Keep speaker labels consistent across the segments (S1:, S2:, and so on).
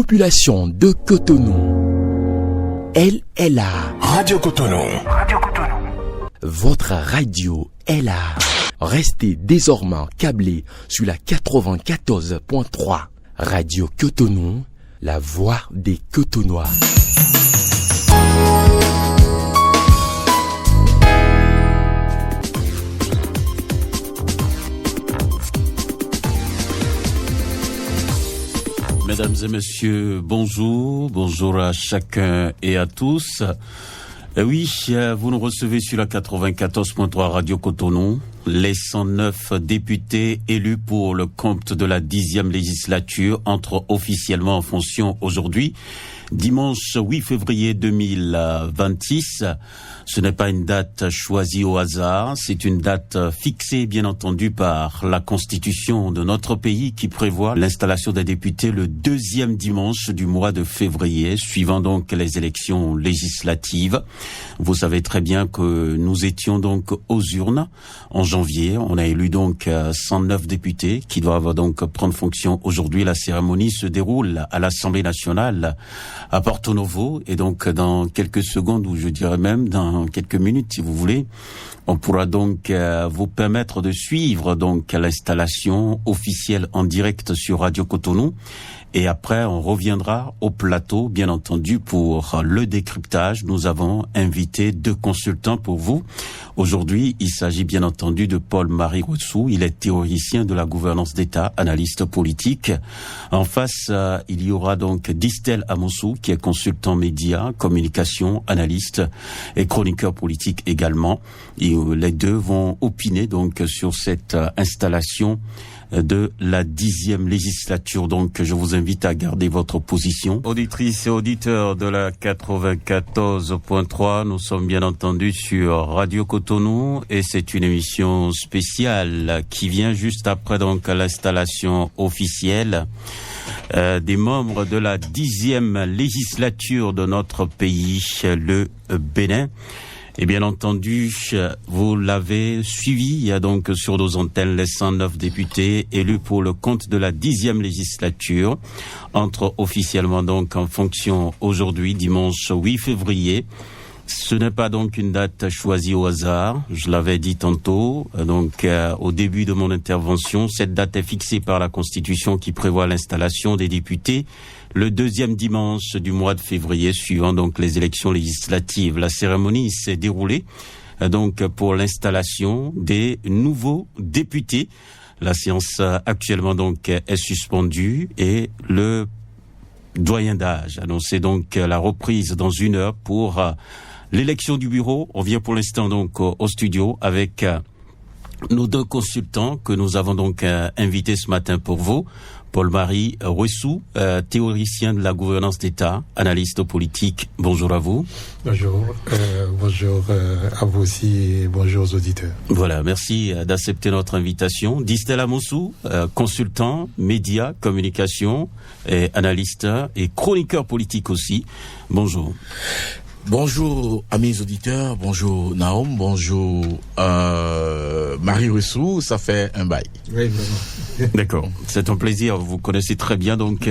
S1: population de Cotonou, elle est là.
S2: Radio Cotonou.
S1: Votre radio est là. Restez désormais câblés sur la 94.3. Radio Cotonou, la voix des Cotonois.
S3: Mesdames et messieurs, bonjour à chacun et à tous. Oui, vous nous recevez sur la 94.3 Radio Cotonou, les 109 députés élus pour le compte de la 10e législature entrent officiellement en fonction aujourd'hui, dimanche 8 février 2026. Ce n'est pas une date choisie au hasard, c'est une date fixée bien entendu par la Constitution de notre pays qui prévoit l'installation des députés le deuxième dimanche du mois de février, suivant donc les élections législatives. Vous savez très bien que nous étions donc aux urnes en janvier. On a élu donc 109 députés qui doivent donc prendre fonction aujourd'hui. La cérémonie se déroule à l'Assemblée nationale à Porto Novo et donc dans quelques secondes ou je dirais même dans quelques minutes si vous voulez, on pourra donc vous permettre de suivre donc l'installation officielle en direct sur Radio Cotonou. Et après, on reviendra au plateau, bien entendu, pour le décryptage. Nous avons invité 2 consultants pour vous. Aujourd'hui, il s'agit bien entendu de Paul-Marie Ressou. Il est théoricien de la gouvernance d'État, analyste politique. En face, il y aura donc Distel Amosou, qui est consultant média, communication, analyste et chroniqueur politique également. Et les deux vont opiner donc sur cette installation de la 10e législature. Donc, je vous invite à garder votre position. Auditrices et auditeurs de la 94.3, nous sommes bien entendu sur Radio Cotonou et c'est une émission spéciale qui vient juste après donc l'installation officielle des membres de la 10e législature de notre pays, le Bénin. Et bien entendu, vous l'avez suivi, il y a donc sur nos antennes les 109 députés élus pour le compte de la 10e législature, entrent officiellement donc en fonction aujourd'hui, dimanche 8 février. Ce n'est pas donc une date choisie au hasard, je l'avais dit tantôt, donc au début de mon intervention, cette date est fixée par la Constitution qui prévoit l'installation des députés le deuxième dimanche du mois de février, suivant donc les élections législatives. La cérémonie s'est déroulée donc pour l'installation des nouveaux députés. La séance actuellement donc est suspendue et le doyen d'âge annonçait donc la reprise dans 1 heure pour l'élection du bureau. On vient pour l'instant donc au studio avec nos 2 consultants que nous avons donc invités ce matin pour vous. Paul-Marie Ressou, théoricien de la gouvernance d'État, analyste politique. Bonjour à vous.
S4: Bonjour, bonjour à vous aussi et bonjour aux auditeurs.
S3: Voilà, merci d'accepter notre invitation. Distel Amosou, consultant, médias, communication, et analyste et chroniqueur politique aussi. Bonjour.
S2: Bonjour amis auditeurs, bonjour Naom, bonjour Marie Ressou, ça fait un bail.
S4: Oui, vraiment.
S3: D'accord, c'est un plaisir, vous connaissez très bien donc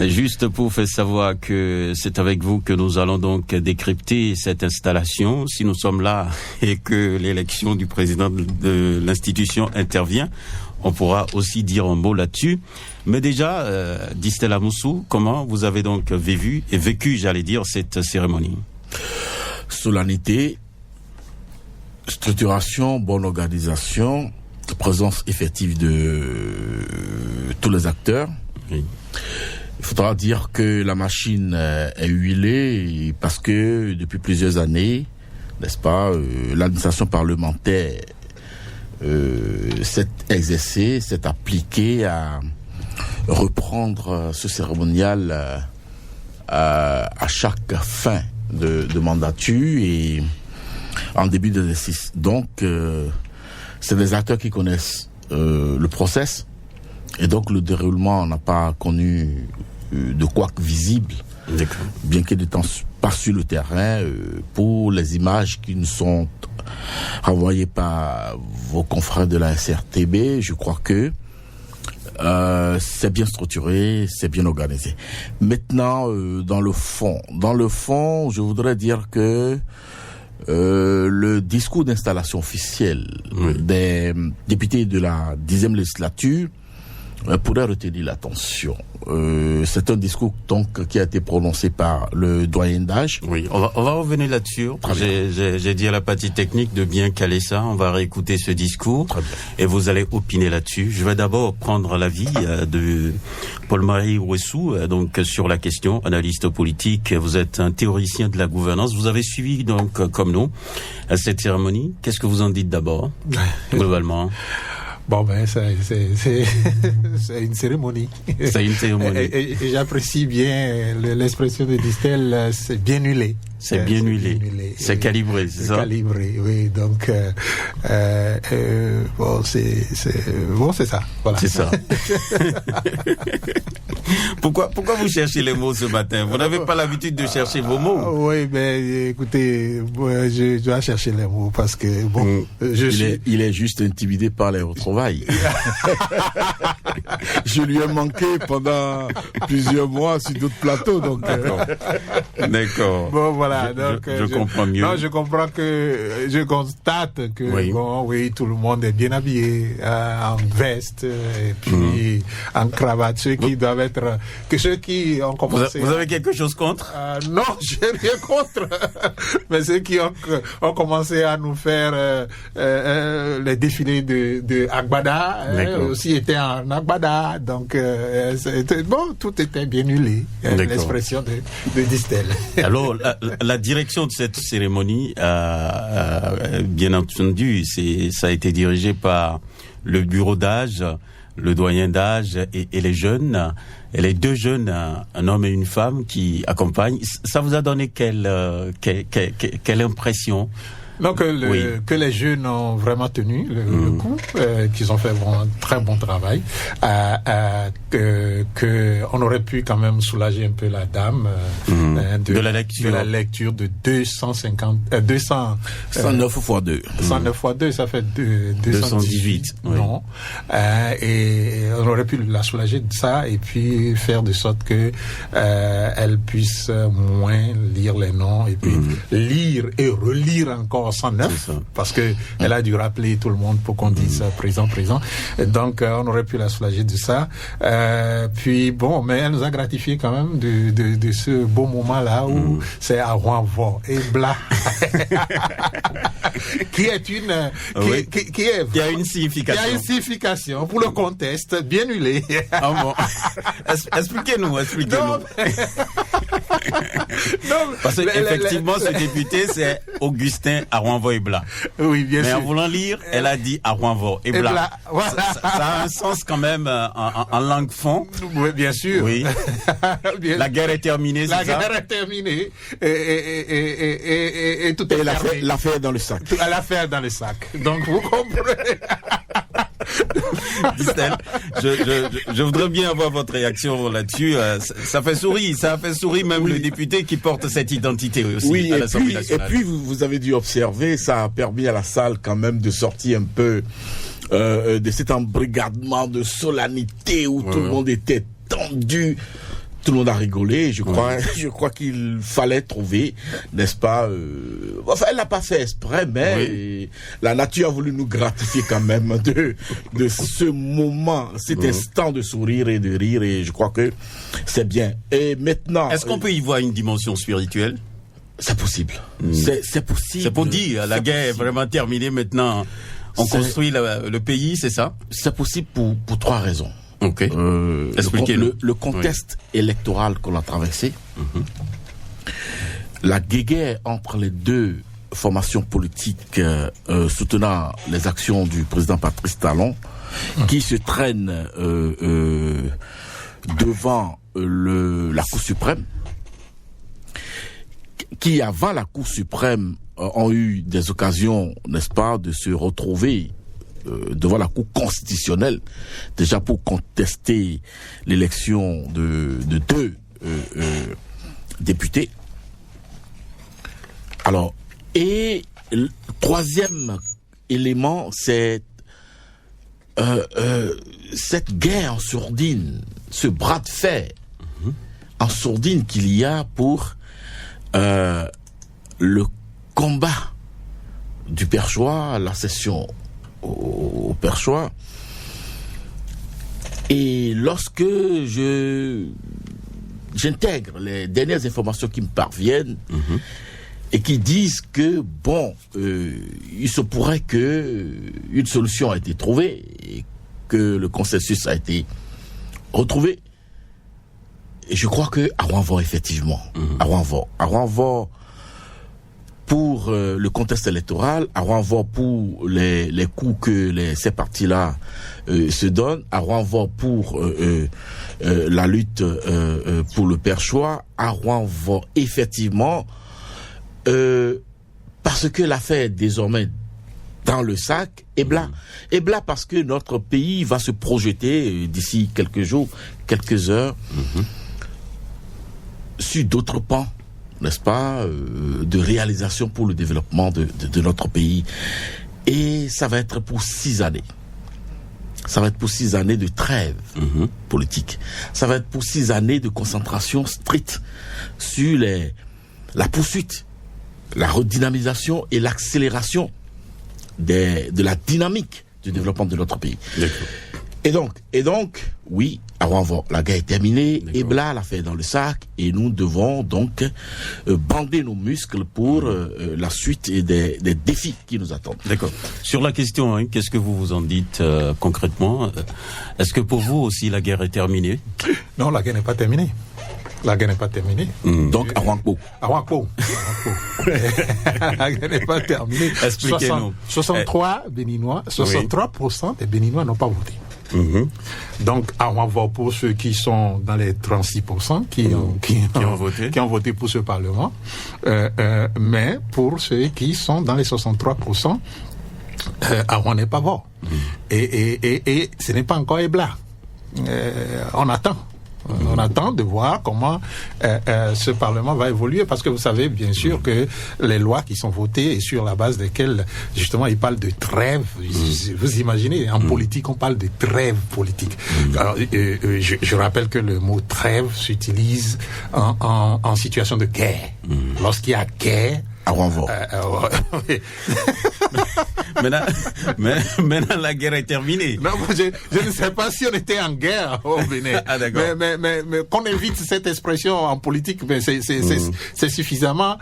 S3: juste pour faire savoir que c'est avec vous que nous allons donc décrypter cette installation. Si nous sommes là et que l'élection du président de l'institution intervient, on pourra aussi dire un mot là-dessus. Mais déjà, Distel Amosou, comment vous avez donc vécu, j'allais dire, cette cérémonie?
S2: Solennité, structuration, bonne organisation, présence effective de tous les acteurs. Oui. Il faudra dire que la machine est huilée parce que depuis plusieurs années, n'est-ce pas, l'administration parlementaire s'est exercée, s'est appliquée à reprendre ce cérémonial à chaque fin de mandature et en début d'exercice. Donc, c'est des acteurs qui connaissent le process et donc le déroulement n'a pas connu de couac visible. D'accord. Bien que n'étant pas sur le terrain, pour les images qui nous sont renvoyées par vos confrères de la SRTB, je crois que C'est bien structuré, c'est bien organisé. Maintenant, dans le fond, je voudrais dire que le discours d'installation officielle des députés de la 10e législature pourrait retenir l'attention. C'est un discours donc qui a été prononcé par le doyen d'âge.
S3: Oui, on va revenir là-dessus. J'ai dit à la partie technique de bien caler ça. On va réécouter ce discours et vous allez opiner là-dessus. Je vais d'abord prendre l'avis de Paul-Marie Ouessou, donc sur la question, analyste politique. Vous êtes un théoricien de la gouvernance. Vous avez suivi donc comme nous cette cérémonie. Qu'est-ce que vous en dites d'abord, globalement?
S4: Bon, c'est une cérémonie.
S3: C'est une cérémonie.
S4: Et j'apprécie bien l'expression de Distel, c'est bien huilé.
S3: C'est bien huilé. C'est calibré, c'est ça?
S4: Calibré, oui. Donc, c'est ça. Voilà.
S3: C'est ça. Pourquoi vous cherchez les mots ce matin? Vous n'avez pas l'habitude de chercher vos mots?
S4: Oui, mais écoutez, je dois chercher les mots parce que
S2: il est juste intimidé par les retrouvailles. Je lui ai manqué pendant plusieurs mois sur d'autres plateaux, donc.
S3: D'accord.
S4: Bon, voilà. Donc,
S3: je comprends mieux.
S4: Non, je constate que oui, tout le monde est bien habillé, en veste et puis en cravate. Ceux qui doivent être, ceux qui ont commencé.
S3: Vous avez quelque chose contre?
S4: Non, j'ai rien contre. Mais ceux qui ont commencé à nous faire les défilés de Agbada aussi étaient en Agbada. Donc tout était bien huilé. L'expression de Distel.
S3: Alors la direction de cette cérémonie, bien entendu, ça a été dirigé par le bureau d'âge, le doyen d'âge et les jeunes, et les deux jeunes, un homme et une femme qui accompagnent. Ça vous a donné quelle impression?
S4: Donc que les jeunes ont vraiment tenu le coup, qu'ils ont fait un très bon travail, que on aurait pu quand même soulager un peu la dame de la lecture de
S2: 109 fois 2.
S4: 109 fois 2, ça fait 218. Non. Et on aurait pu la soulager de ça et puis faire de sorte que elle puisse moins lire les noms et puis lire et relire encore 109 parce que elle a dû rappeler tout le monde pour qu'on dise présent. Donc on aurait pu la soulager de ça. Puis bon, mais elle nous a gratifié quand même de ce beau moment là où c'est à Rouen et Bla qui est qui a une signification. Qui a une signification pour le contexte bien huilé.
S3: Ah bon. Expliquez-nous.
S4: Non,
S3: parce que effectivement ce député c'est Augustin Arouanvo-Ebla.
S4: Oui, bien sûr.
S3: Mais en voulant lire, elle a dit Arouanvo-Ebla. Voilà. Ça a un sens quand même en langue fond.
S4: Oui, bien sûr.
S3: Oui. La guerre est terminée, c'est ça?
S4: La guerre est terminée et tout est fermé.
S2: L'affaire dans le sac.
S4: L'affaire dans le sac. Donc vous comprenez.
S3: Distel, je voudrais bien avoir votre réaction là-dessus. Ça fait sourire même le député qui porte cette identité aussi à l'Assemblée nationale.
S2: Et puis vous avez dû observer, ça a permis à la salle quand même de sortir un peu de cet embrigadement de solennité où tout le monde était tendu. Tout le monde a rigolé. Je crois qu'il fallait trouver, n'est-ce pas? Enfin, elle l'a pas fait exprès, mais la nature a voulu nous gratifier quand même de ce moment, cet instant de sourire et de rire. Et je crois que c'est bien. Et maintenant,
S3: est-ce qu'on peut y voir une dimension spirituelle?
S2: C'est possible. C'est possible.
S3: C'est pour dire la guerre est vraiment terminée maintenant. On construit le pays, c'est ça? C'est
S2: possible pour trois raisons.
S3: Okay.
S2: Le contexte électoral qu'on a traversé, la guéguerre entre les deux formations politiques soutenant les actions du président Patrice Talon, qui se traînent devant la Cour suprême, qui avant la Cour suprême ont eu des occasions, n'est-ce pas, de se retrouver devant la Cour constitutionnelle, déjà pour contester l'élection de deux députés. Alors, et le troisième élément, c'est cette guerre en sourdine, ce bras de fer en sourdine qu'il y a pour le combat du Perchois, la cession au Perchois. Et lorsque j'intègre les dernières informations qui me parviennent et qui disent que il se pourrait que une solution a été trouvée et que le consensus a été retrouvé, et je crois que Arouanvo, effectivement, Arouanvo pour le contexte électoral, Arouanvo pour les coups que ces partis-là se donnent, Arouanvo pour la lutte pour le Perchois, Arouanvo effectivement parce que l'affaire est désormais dans le sac, Ebla parce que notre pays va se projeter d'ici quelques jours, quelques heures sur d'autres pans, n'est-ce pas, de réalisation pour le développement de notre pays. Et ça va être pour 6 années. Ça va être pour 6 années de trêve politique. Ça va être pour 6 années de concentration stricte sur la poursuite, la redynamisation et l'accélération de la dynamique du développement de notre pays.
S3: D'accord.
S2: Et donc, oui, Arouanvo, la guerre est terminée, Ebla l'a fait dans le sac, et nous devons donc bander nos muscles pour la suite et des défis qui nous attendent.
S3: D'accord. Sur la question, qu'est-ce que vous en dites concrètement? Est-ce que pour vous aussi la guerre est terminée?
S4: Non, la guerre n'est pas terminée. La guerre n'est pas terminée.
S2: Donc, Arouanvo.
S4: La guerre n'est pas terminée.
S3: Expliquez-nous.
S4: 63% des Béninois n'ont pas voté. Donc, Arouanvo pour ceux qui sont dans les 36% qui ont voté pour ce Parlement, mais pour ceux qui sont dans les 63%, Arouanvo n'est pas mort. Et ce n'est pas encore Ebla. On attend. On attend de voir comment ce Parlement va évoluer, parce que vous savez bien sûr que les lois qui sont votées et sur la base desquelles justement ils parlent de trêve, vous imaginez, en politique on parle de trêve politique. Alors, je rappelle que le mot trêve s'utilise en situation de guerre. Lorsqu'il y a guerre,
S2: Arouanvo.
S3: Maintenant, la guerre est terminée.
S4: Non, je ne sais pas si on était en guerre au Bénin. Mais qu'on évite cette expression en politique, mais c'est suffisamment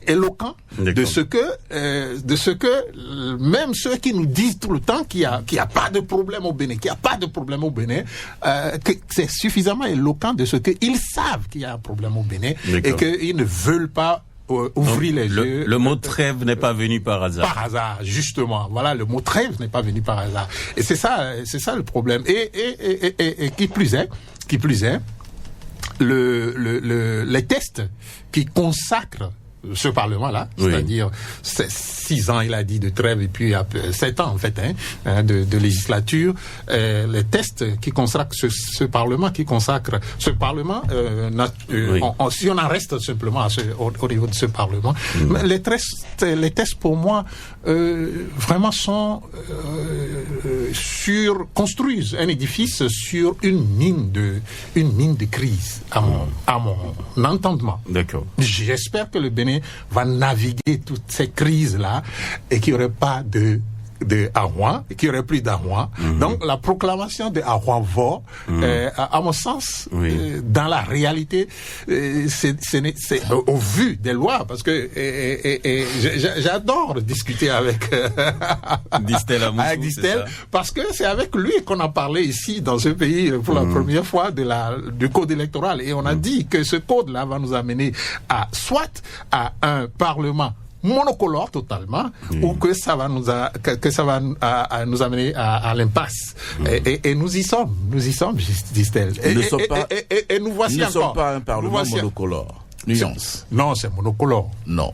S4: éloquent de ce que même ceux qui nous disent tout le temps qu'il y a pas de problème au Bénin, que c'est suffisamment éloquent de ce qu'ils savent qu'il y a un problème au Bénin. D'accord. Et qu'ils ne veulent pas ouvrir les yeux.
S3: Le mot trêve n'est pas venu par hasard.
S4: Par hasard, justement. Voilà, le mot trêve n'est pas venu par hasard. Et c'est ça le problème. Et qui plus est, les tests qui consacrent ce Parlement-là, c'est-à-dire 6 ans, il a dit, de trêve, et puis 7 ans, en fait, de législature, les tests qui consacrent ce Parlement, si on en reste simplement au niveau de ce Parlement, les tests pour moi, vraiment construisent un édifice sur une mine de crise, à mon entendement.
S3: D'accord.
S4: J'espère que le Bénin va naviguer toutes ces crises-là et qu'il n'y aurait pas de Arouan, et qu'il n'y aurait plus d'Arouan. Donc la proclamation de Arouanvo, à mon sens, dans la réalité, c'est au vu des lois, parce que j'adore discuter avec
S3: Distel,
S4: parce que c'est avec lui qu'on a parlé ici dans ce pays pour la première fois du code électoral, et on a dit que ce code-là va nous amener soit à un Parlement monocolore totalement, ou que ça va nous amener à l'impasse. Et nous y sommes, disent-elles. Et nous voici encore.
S2: Nous ne sommes pas un Parlement monocolore. Nuance.
S4: Non, c'est monocolore.
S2: Non.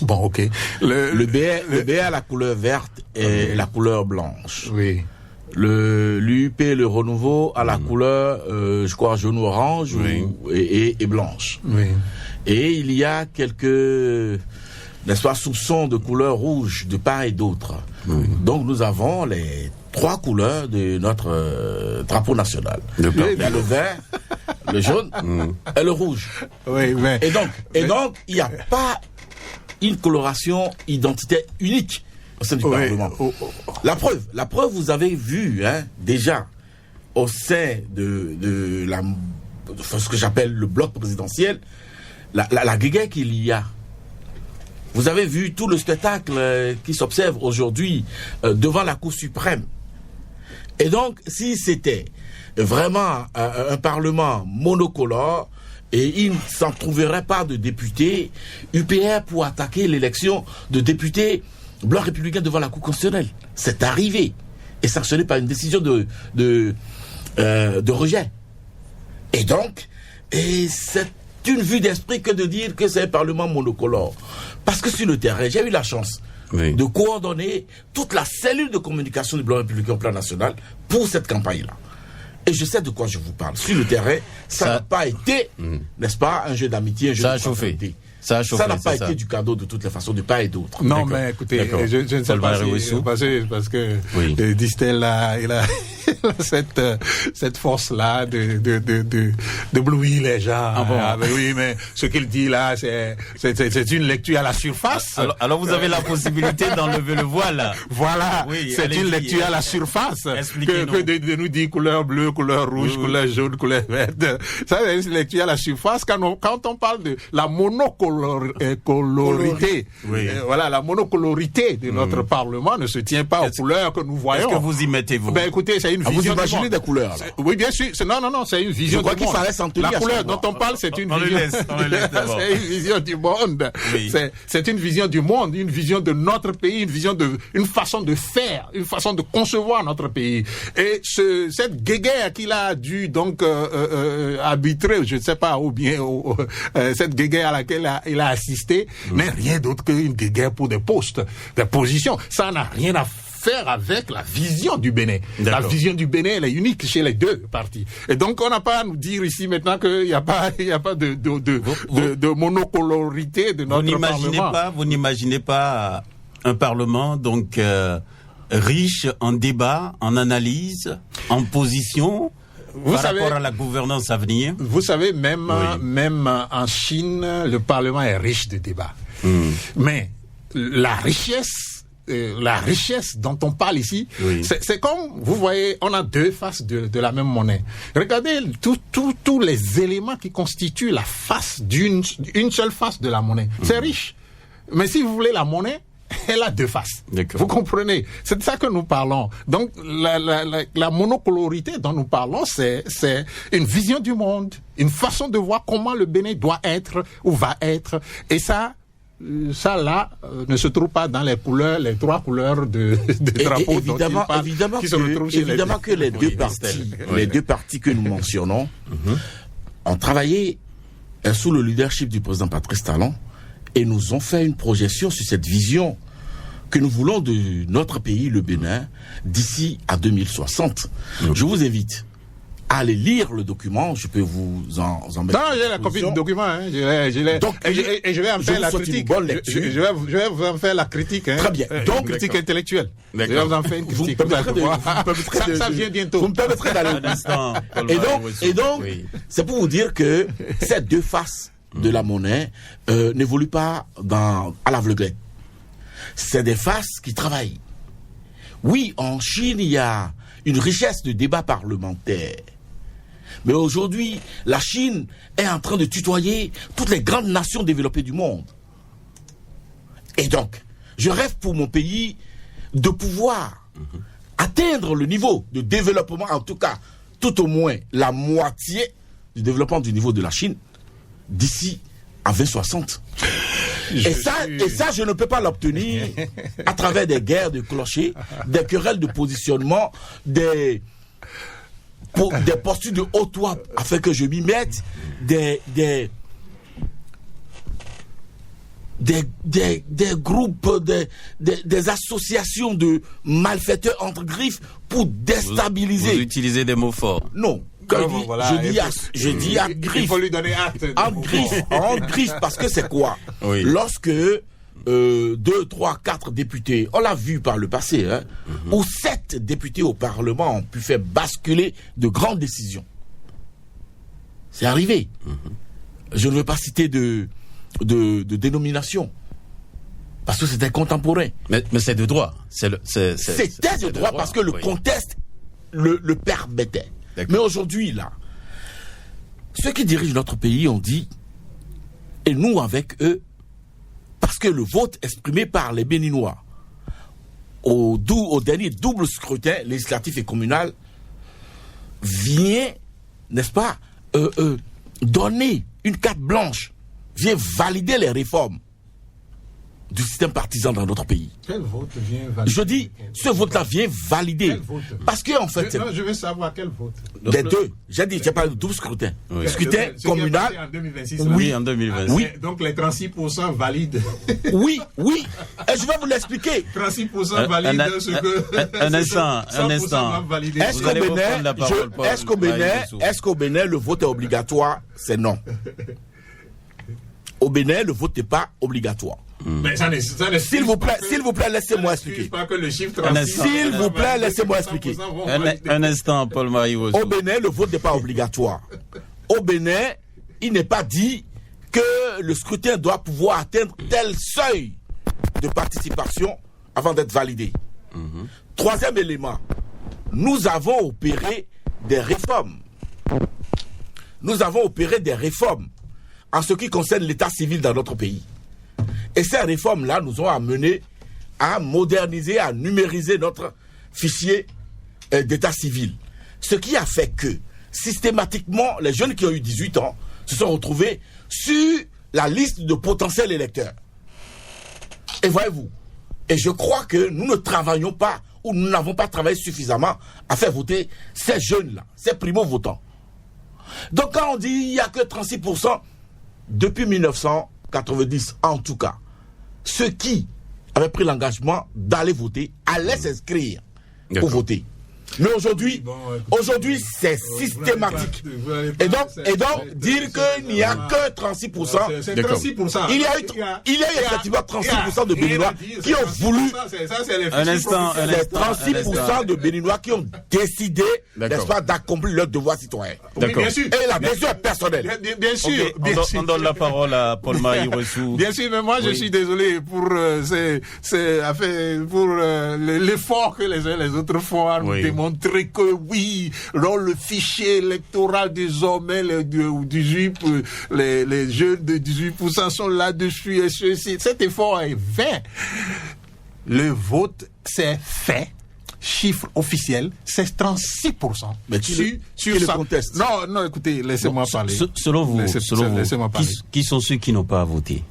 S4: Bon, ok.
S2: Le BA a la couleur verte et la couleur blanche.
S4: Oui.
S2: L'UP, le renouveau, a la couleur, je crois, jaune-orange et blanche.
S4: Oui.
S2: Et il y a quelques, n'est-ce pas, soupçons de couleur rouge de part et d'autre. Donc nous avons les 3 couleurs de notre drapeau national. Il y a le vert, le jaune et le rouge.
S4: Oui, mais...
S2: Et donc, il n'y a pas une coloration identitaire unique au sein du Parlement. La preuve, vous avez vu, déjà, au sein de ce que j'appelle le bloc présidentiel, la guéguerre qu'il y a. Vous avez vu tout le spectacle qui s'observe aujourd'hui devant la Cour suprême. Et donc, si c'était vraiment un Parlement monocolore, et il ne s'en trouverait pas de députés UPR pour attaquer l'élection de députés blancs républicains devant la Cour constitutionnelle. C'est arrivé et sanctionné par une décision de rejet. Et donc, c'est une vue d'esprit que de dire que c'est un Parlement monocolore. Parce que sur le terrain, j'ai eu la chance de coordonner toute la cellule de communication du Blanc républicain au plan national pour cette campagne-là. Et je sais de quoi je vous parle. Sur le terrain, ça n'a pas été, n'est-ce pas, un jeu d'amitié, un jeu de fraternité. Ça n'a pas été du cadeau de toutes les façons, de part et d'autre.
S4: Non, mais écoutez, je ne sais pas si, parce que Distel il a cette force-là de blouir les gens. Oui, mais ce qu'il dit là, c'est une lecture à la surface.
S3: Alors vous avez la possibilité d'enlever le voile.
S4: Voilà, c'est une lecture à la surface. Que de nous dire couleur bleue, couleur rouge, couleur jaune, couleur verte. Ça, c'est une lecture à la surface. Quand on parle de la monocolorité, voilà, la monocolorité de notre Parlement ne se tient pas aux couleurs que nous voyons.
S3: Est-ce que vous y mettez-vous?
S4: Ben écoutez, c'est une vision.
S2: Vous imaginez des couleurs là.
S4: Oui, bien sûr. Non, c'est une vision du monde. La couleur dont on parle, c'est une vision. C'est une vision du monde. Oui. C'est une vision du monde, une vision de notre pays, une façon de faire, une façon de concevoir notre pays. Et cette guéguerre qu'il a dû donc arbitrer, je ne sais pas, ou bien cette guéguerre à laquelle il a assisté, n'est rien d'autre qu'une guéguerre pour des postes, des positions. Ça n'a rien à faire avec la vision du Bénin. La vision du Bénin, elle est unique chez les deux partis. Et donc, on n'a pas à nous dire ici maintenant qu'il n'y a pas de monocolorité de notre Parlement.
S3: Vous n'imaginez pas un Parlement, donc, riche en débat, en analyse, en position, rapport à la gouvernance à venir.
S4: Vous savez, même en Chine, le Parlement est riche de débats. Mais la richesse dont on parle ici, c'est comme, vous voyez, on a deux faces de la même monnaie. Regardez tous les éléments qui constituent la face une seule face de la monnaie. C'est riche. Mais si vous voulez la monnaie, elle a deux faces. Vous comprenez? C'est de ça que nous parlons. Donc, la monocolorité dont nous parlons, c'est une vision du monde, une façon de voir comment le Bénin doit être ou va être. Et ça là, ne se trouve pas dans les trois couleurs de drapeau dont il parle, qui se retrouvent chez
S2: évidemment que les deux partis que nous mentionnons ont travaillé sous le leadership du président Patrice Talon et nous ont fait une projection sur cette vision que nous voulons de notre pays, le Bénin, d'ici à 2060. Je vous invite à aller lire le document. Je peux vous en mettre.
S4: Non, j'ai la copie du document. Donc, je vais en faire la critique. Je vais vous en faire la critique.
S2: Très bien.
S4: Donc, critique intellectuelle. Je vais vous en faire une critique. Ça vient bientôt.
S2: Vous me permettrez d'aller au instant. Et donc, c'est pour vous dire que ces deux faces de la monnaie n'évoluent pas à l'aveuglette. C'est des faces qui travaillent. Oui, en Chine, il y a une richesse de débat parlementaire. Mais aujourd'hui, la Chine est en train de tutoyer toutes les grandes nations développées du monde. Et donc, je rêve pour mon pays de pouvoir atteindre le niveau de développement, en tout cas, tout au moins la moitié du développement du niveau de la Chine d'ici à 2060. Et ça, je ne peux pas l'obtenir à travers des guerres de clochers, des querelles de positionnement, des postures de haut toit afin que je m'y mette, des groupes, des associations de malfaiteurs entre griffes pour déstabiliser.
S3: Vous utilisez des mots forts.
S2: Non. Je dis à griffe.
S4: Il faut lui donner acte.
S2: En griffe, parce que c'est quoi? Lorsque 2, 3, 4 députés, on l'a vu par le passé, où 7 députés au Parlement ont pu faire basculer de grandes décisions. C'est arrivé. Je ne veux pas citer de dénomination, parce que c'était contemporain.
S3: Mais c'est de droit.
S2: C'était de droit parce que le contexte le permettait. Mais aujourd'hui, là, ceux qui dirigent notre pays ont dit, et nous avec eux, parce que le vote exprimé par les Béninois au dernier double scrutin législatif et communal vient, n'est-ce pas, donner une carte blanche, vient valider les réformes du système partisan dans notre pays.
S4: Quel vote vient valider?
S2: Je dis, ce vote-là vient valider. Parce que, en fait...
S4: je veux savoir quel vote.
S2: Les deux. J'ai dit, j'ai parlé de double scrutin.
S3: Oui.
S2: Scrutin communal.
S4: En 2026,
S2: oui,
S3: en 2026.
S2: Oui.
S4: Donc les 36% valident.
S2: Oui. Et je vais vous l'expliquer.
S4: 36% valident ce que...
S3: Un instant.
S2: Est-ce qu'au Bénin, le vote est obligatoire? C'est non. Au Bénin, le vote n'est pas obligatoire.
S4: Mais ça
S2: s'il vous plaît, laissez-moi expliquer. S'il vous plaît, laissez-moi expliquer.
S3: Un instant, Paul-Marie Rousseau.
S2: Au Bénin, le vote n'est pas obligatoire. Au Bénin, il n'est pas dit que le scrutin doit pouvoir atteindre tel seuil de participation avant d'être validé. Troisième élément, nous avons opéré des réformes. En ce qui concerne l'état civil dans notre pays. Et ces réformes-là nous ont amené à moderniser, à numériser notre fichier d'état civil. Ce qui a fait que, systématiquement, les jeunes qui ont eu 18 ans se sont retrouvés sur la liste de potentiels électeurs. Et voyez-vous, et je crois que nous ne travaillons pas, ou nous n'avons pas travaillé suffisamment à faire voter ces jeunes-là, ces primo-votants. Donc quand on dit il n'y a que 36%, depuis 1990 en tout cas, ceux qui avaient pris l'engagement d'aller voter allaient s'inscrire pour voter. Mais aujourd'hui, c'est systématique. Et donc dire qu'il n'y a que 36%,
S4: c'est 36%.
S2: Il y a eu effectivement 36% de Béninois qui ont voulu.
S3: Un instant.
S2: 36% de Béninois qui ont décidé, n'est-ce pas, d'accomplir leur devoir citoyen.
S4: Bien sûr.
S2: Et la blessure est personnelle.
S4: Bien sûr.
S3: On donne la parole à Paul-Marie Rousseau.
S4: Bien sûr, mais moi je suis désolé pour l'effort que les uns et les autres font à nous démontrer que oui, dans le fichier électoral désormais, les jeunes de 18% sont là-dessus et ceci. Cet effort est vain. Le vote, c'est fait. Chiffre officiel, c'est 36%.
S2: Mais sur le contexte.
S4: Non, écoutez, laissez-moi parler.
S3: Selon vous, qui sont ceux qui n'ont pas voté?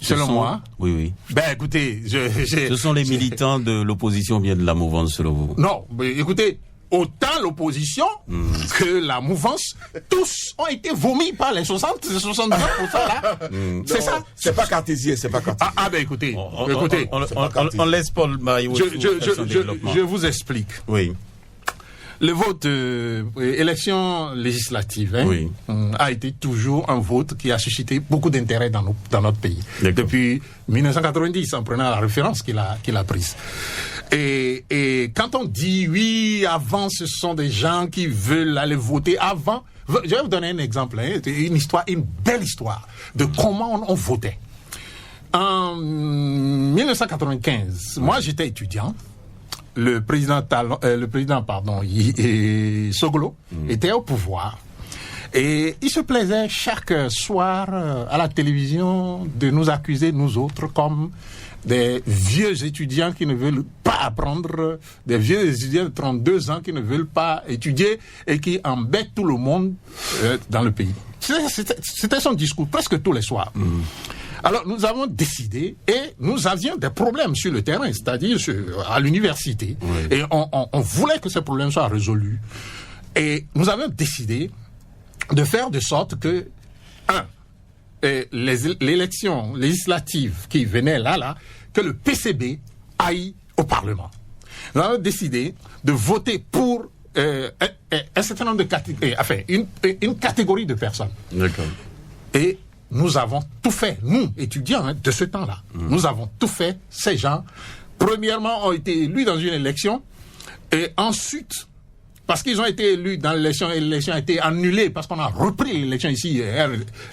S4: Selon moi?
S3: Oui.
S4: Ben, écoutez,
S3: ce sont les militants de l'opposition ou bien de la mouvance, selon vous?
S4: Non, mais écoutez, autant l'opposition que la mouvance, tous ont été vomis par les 70% là. C'est ça?
S2: C'est pas cartésien,
S4: Ah ben écoutez,
S3: on laisse Paul-Marie Rousseau.
S4: Je vous explique.
S3: Oui.
S4: Le vote élection législative a été toujours un vote qui a suscité beaucoup d'intérêt dans notre pays. Depuis 1990, en prenant la référence qu'il a prise. Et quand on dit oui, avant, ce sont des gens qui veulent aller voter avant. Je vais vous donner un exemple, une belle histoire de comment on votait. En 1995, moi j'étais étudiant. Le président Soglo était au pouvoir et il se plaisait chaque soir à la télévision de nous accuser, nous autres, comme des vieux étudiants qui ne veulent pas apprendre, des vieux étudiants de 32 ans qui ne veulent pas étudier et qui embêtent tout le monde dans le pays. C'était son discours presque tous les soirs. Alors, nous avons décidé, et nous avions des problèmes sur le terrain, c'est-à-dire à l'université, et on voulait que ces problèmes soient résolus. Et nous avons décidé de faire de sorte que, l'élection législative qui venait là, que le PCB aille au Parlement. Nous avons décidé de voter pour un certain nombre de catégories, une catégorie de personnes.
S3: D'accord.
S4: Et nous avons tout fait, nous, étudiants de ce temps-là. Nous avons tout fait. Ces gens, premièrement, ont été élus dans une élection, et ensuite, parce qu'ils ont été élus dans l'élection, et l'élection a été annulée, parce qu'on a repris l'élection ici,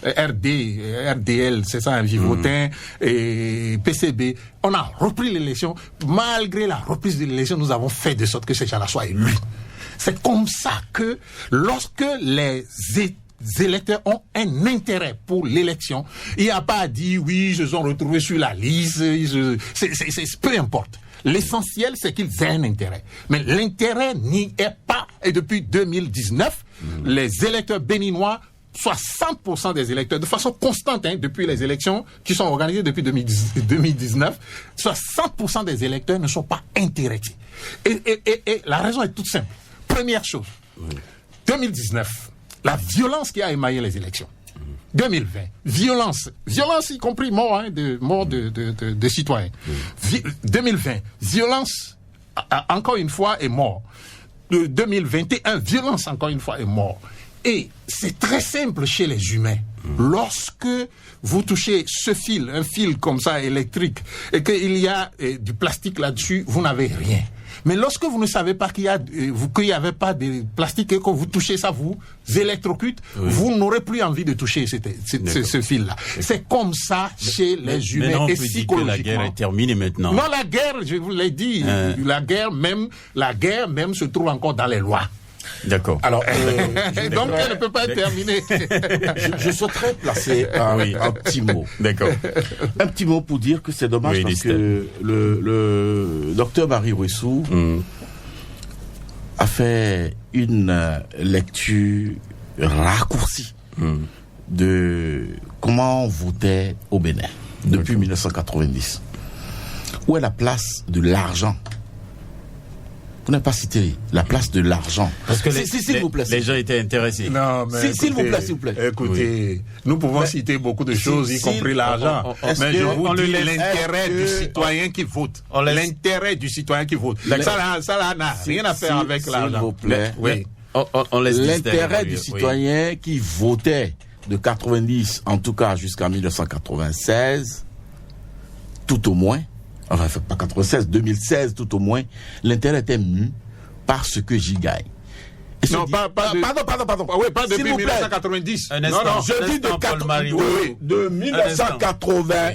S4: RDL, c'est ça, Vivotin, et PCB. On a repris l'élection. Malgré la reprise de l'élection, nous avons fait de sorte que ces gens-là soient élus. C'est comme ça que, lorsque les électeurs ont un intérêt pour l'élection, il n'y a pas à dire, oui, ils se sont retrouvés sur la liste, c'est peu importe. L'essentiel, c'est qu'ils aient un intérêt. Mais l'intérêt n'y est pas. Et depuis 2019, les électeurs béninois, 60% des électeurs, de façon constante, depuis les élections qui sont organisées depuis 2019, 60% des électeurs ne sont pas intéressés. Et la raison est toute simple. Première chose, 2019, la violence qui a émaillé les élections. 2020, violence y compris mort de citoyens. 2020, violence encore une fois et mort. 2021, violence encore une fois et mort. Et c'est très simple chez les humains. Lorsque vous touchez ce fil, un fil comme ça électrique, et qu'il y a du plastique là-dessus, vous n'avez rien. Mais lorsque vous ne savez pas qu'il y avait pas de plastique et que vous touchez ça, vous électrocute, vous n'aurez plus envie de toucher ce fil-là. C'est comme ça chez les humains.
S3: Maintenant, on
S4: et
S3: peut dire que
S4: psychologiquement.
S3: la guerre est terminée maintenant.
S4: Non, la guerre, je vous l'ai dit, la guerre même se trouve encore dans les lois.
S3: D'accord.
S2: Alors,
S4: donc elle ne peut pas être terminée.
S2: je souhaiterais placer un petit mot.
S3: D'accord.
S2: Un petit mot pour dire que c'est dommage parce que le docteur Barry Ouessou a fait une lecture raccourcie de comment on votait au Bénin depuis 1990. Où est la place de l'argent? Vous n'avez pas cité la place de l'argent.
S3: Parce que
S2: s'il vous plaît,
S3: les gens étaient intéressés.
S4: Non, mais
S2: s'il vous plaît.
S4: Écoutez, nous pouvons citer beaucoup de choses, y compris l'argent. Mais je vous dis l'intérêt du citoyen qui vote. L'intérêt du citoyen qui vote. Ça n'a rien à faire avec l'argent.
S2: S'il vous plaît.
S3: Oui. On laisse
S2: l'intérêt du citoyen qui votait de 90, en tout cas jusqu'à 1996, tout au moins, enfin pas 96, 2016 tout au moins, l'intérêt était mu par ce que j'y gagne.
S3: Non,
S2: pardon.
S4: Oui, pas depuis 1990.
S2: Non, je dis de 1980.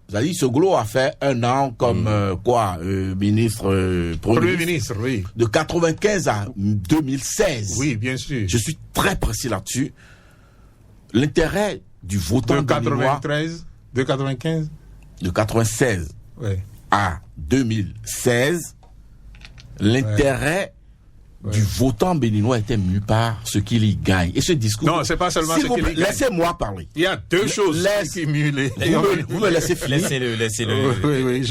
S2: Vous avez dit, ce Glo a fait un an comme ministre,
S4: Premier ministre, oui.
S2: De 95 à 2016.
S4: Oui, bien sûr.
S2: Je suis très précis là-dessus. L'intérêt du votant
S4: de 93, de 95,
S2: de 96 à 2016, l'intérêt du votant béninois était mu par ce qu'il y gagne. Et ce discours...
S4: Non, c'est pas seulement ce qu'il y gagne.
S2: Laissez-moi parler.
S4: Il y a deux choses qui mulent.
S2: Vous me laissez finir.
S3: Laissez-le.
S4: Oui,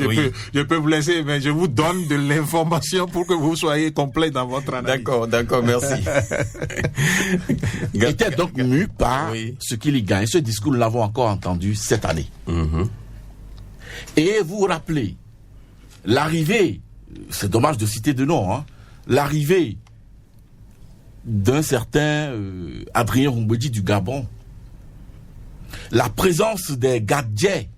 S4: je peux vous laisser, mais je vous donne de l'information pour que vous soyez complet dans votre analyse.
S3: D'accord, merci.
S2: Il était donc mu par ce qu'il y gagne. Ce discours, nous l'avons encore entendu cette année. Et vous vous rappelez, l'arrivée, c'est dommage de citer de nom, l'arrivée d'un certain Adrien Roumbedi du Gabon, la présence des gadgets,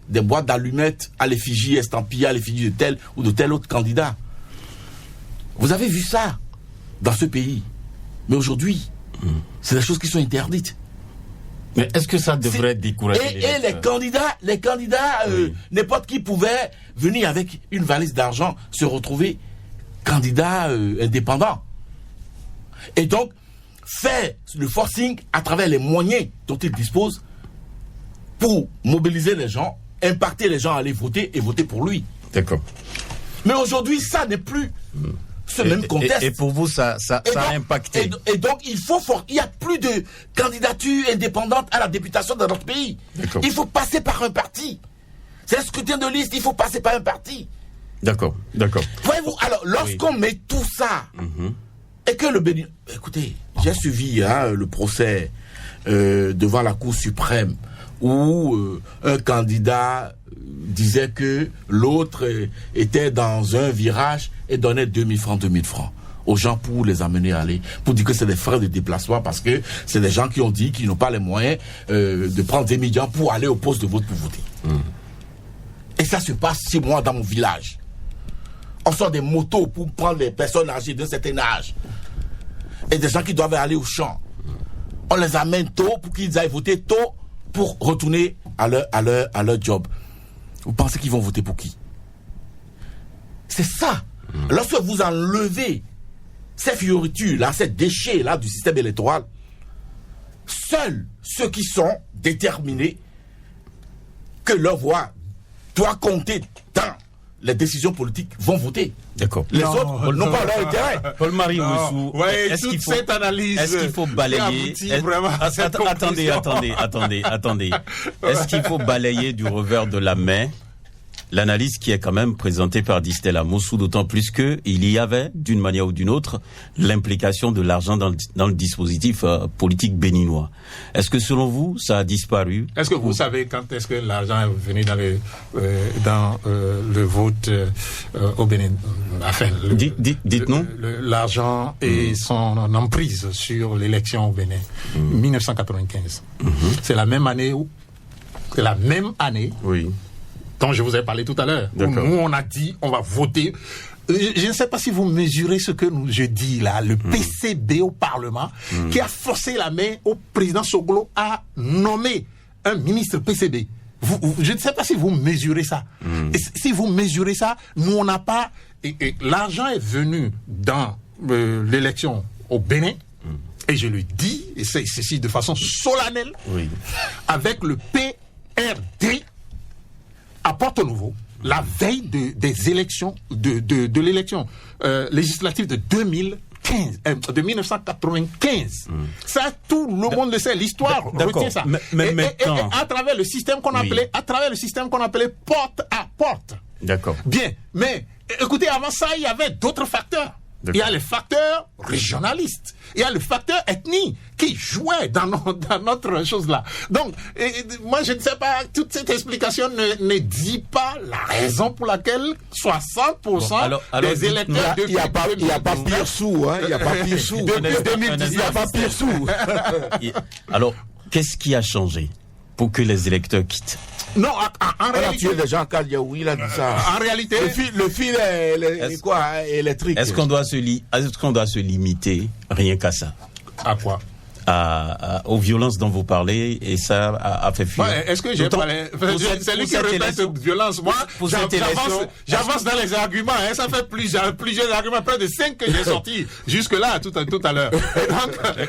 S2: des boîtes d'allumettes à l'effigie estampillée, à l'effigie de tel ou de tel autre candidat. Vous avez vu ça dans ce pays. Mais aujourd'hui, c'est des choses qui sont interdites.
S3: Mais est-ce que ça devrait décourager
S2: et les candidats, n'importe qui pouvait venir avec une valise d'argent, se retrouver candidat indépendant. Et donc, faire le forcing à travers les moyens dont il dispose pour mobiliser les gens, impacter les gens à aller voter et voter pour lui.
S3: D'accord.
S2: Mais aujourd'hui, ça n'est plus ce même contexte.
S3: Et pour vous, ça a impacté.
S2: Et donc, il n'y a plus de candidature indépendante à la députation dans notre pays. Il faut passer par un parti. C'est un scrutin de liste, il faut passer par un parti.
S3: D'accord.
S2: Voyez-vous, alors, lorsqu'on met tout ça, et que le Bénin... Écoutez, j'ai suivi le procès devant la Cour suprême, où un candidat disait que l'autre était dans un virage et donnait 2000 francs. aux gens pour les amener à aller, pour dire que c'est des frais de déplacement parce que c'est des gens qui ont dit qu'ils n'ont pas les moyens de prendre des millions pour aller au poste de vote pour voter. Et ça se passe chez moi dans mon village. On sort des motos pour prendre les personnes âgées d'un certain âge. Et des gens qui doivent aller au champ. On les amène tôt pour qu'ils aillent voter tôt pour retourner à leur job. Vous pensez qu'ils vont voter pour qui? C'est ça. Lorsque vous enlevez ces fioritures-là, ces déchets-là du système électoral, seuls ceux qui sont déterminés que leur voix doit compter dans les décisions politiques vont voter.
S3: D'accord.
S2: Les autres n'ont pas leur intérêt.
S3: Paul-Marie Wessou,
S4: cette analyse.
S3: Est-ce qu'il faut balayer Attendez. Est-ce qu'il faut balayer du revers de la main l'analyse qui est quand même présentée par Distel Amoussou, d'autant plus que il y avait, d'une manière ou d'une autre, l'implication de l'argent dans le dispositif politique béninois. Est-ce que selon vous, ça a disparu?
S4: Est-ce que vous savez quand est-ce que l'argent est venu dans le vote au Bénin? Enfin,
S3: dites-nous.
S4: L'argent et son emprise sur l'élection au Bénin. 1995. C'est la même année
S3: Oui.
S4: dont je vous ai parlé tout à l'heure. Où nous, on a dit, on va voter. Je ne sais pas si vous mesurez ce que je dis là, le PCB au Parlement, qui a forcé la main au président Soglo à nommer un ministre PCB. Je ne sais pas si vous mesurez ça. Et si vous mesurez ça, nous, on n'a pas... Et l'argent est venu dans l'élection au Bénin, et je le dis, et c'est ceci de façon solennelle, avec le PRD, à Porto-Nouveau, la veille des élections, de l'élection législative de 1995. Ça, tout le monde le sait, l'histoire retient ça. Et à travers le système qu'on appelait, porte à porte.
S3: D'accord.
S4: Bien, mais écoutez, avant ça, il y avait d'autres facteurs. Il y a les facteurs régionalistes. Il y a le facteur ethnie qui jouait dans notre chose là. Donc, moi, je ne sais pas, toute cette explication ne dit pas la raison pour laquelle 60% des électeurs
S2: il n'y a pas pire sous, hein. Il n'y a pas pire sous.
S4: Depuis 2010, il n'y a pas pire sous.
S3: Alors, qu'est-ce qui a changé pour que les électeurs quittent?
S4: Non, en réalité...
S2: On a tué des gens quand il a dit ça.
S4: En réalité...
S2: Le fil électrique.
S3: Est-ce qu'on doit se limiter rien qu'à ça?
S4: À quoi?
S3: Aux violences dont vous parlez, et ça a fait fuir.
S4: Ouais, est-ce que j'ai parlé? C'est lui qui répète violence. Moi, j'avance dans les arguments. Hein, ça fait plusieurs arguments, près de 5 que j'ai sortis jusque-là, tout à l'heure.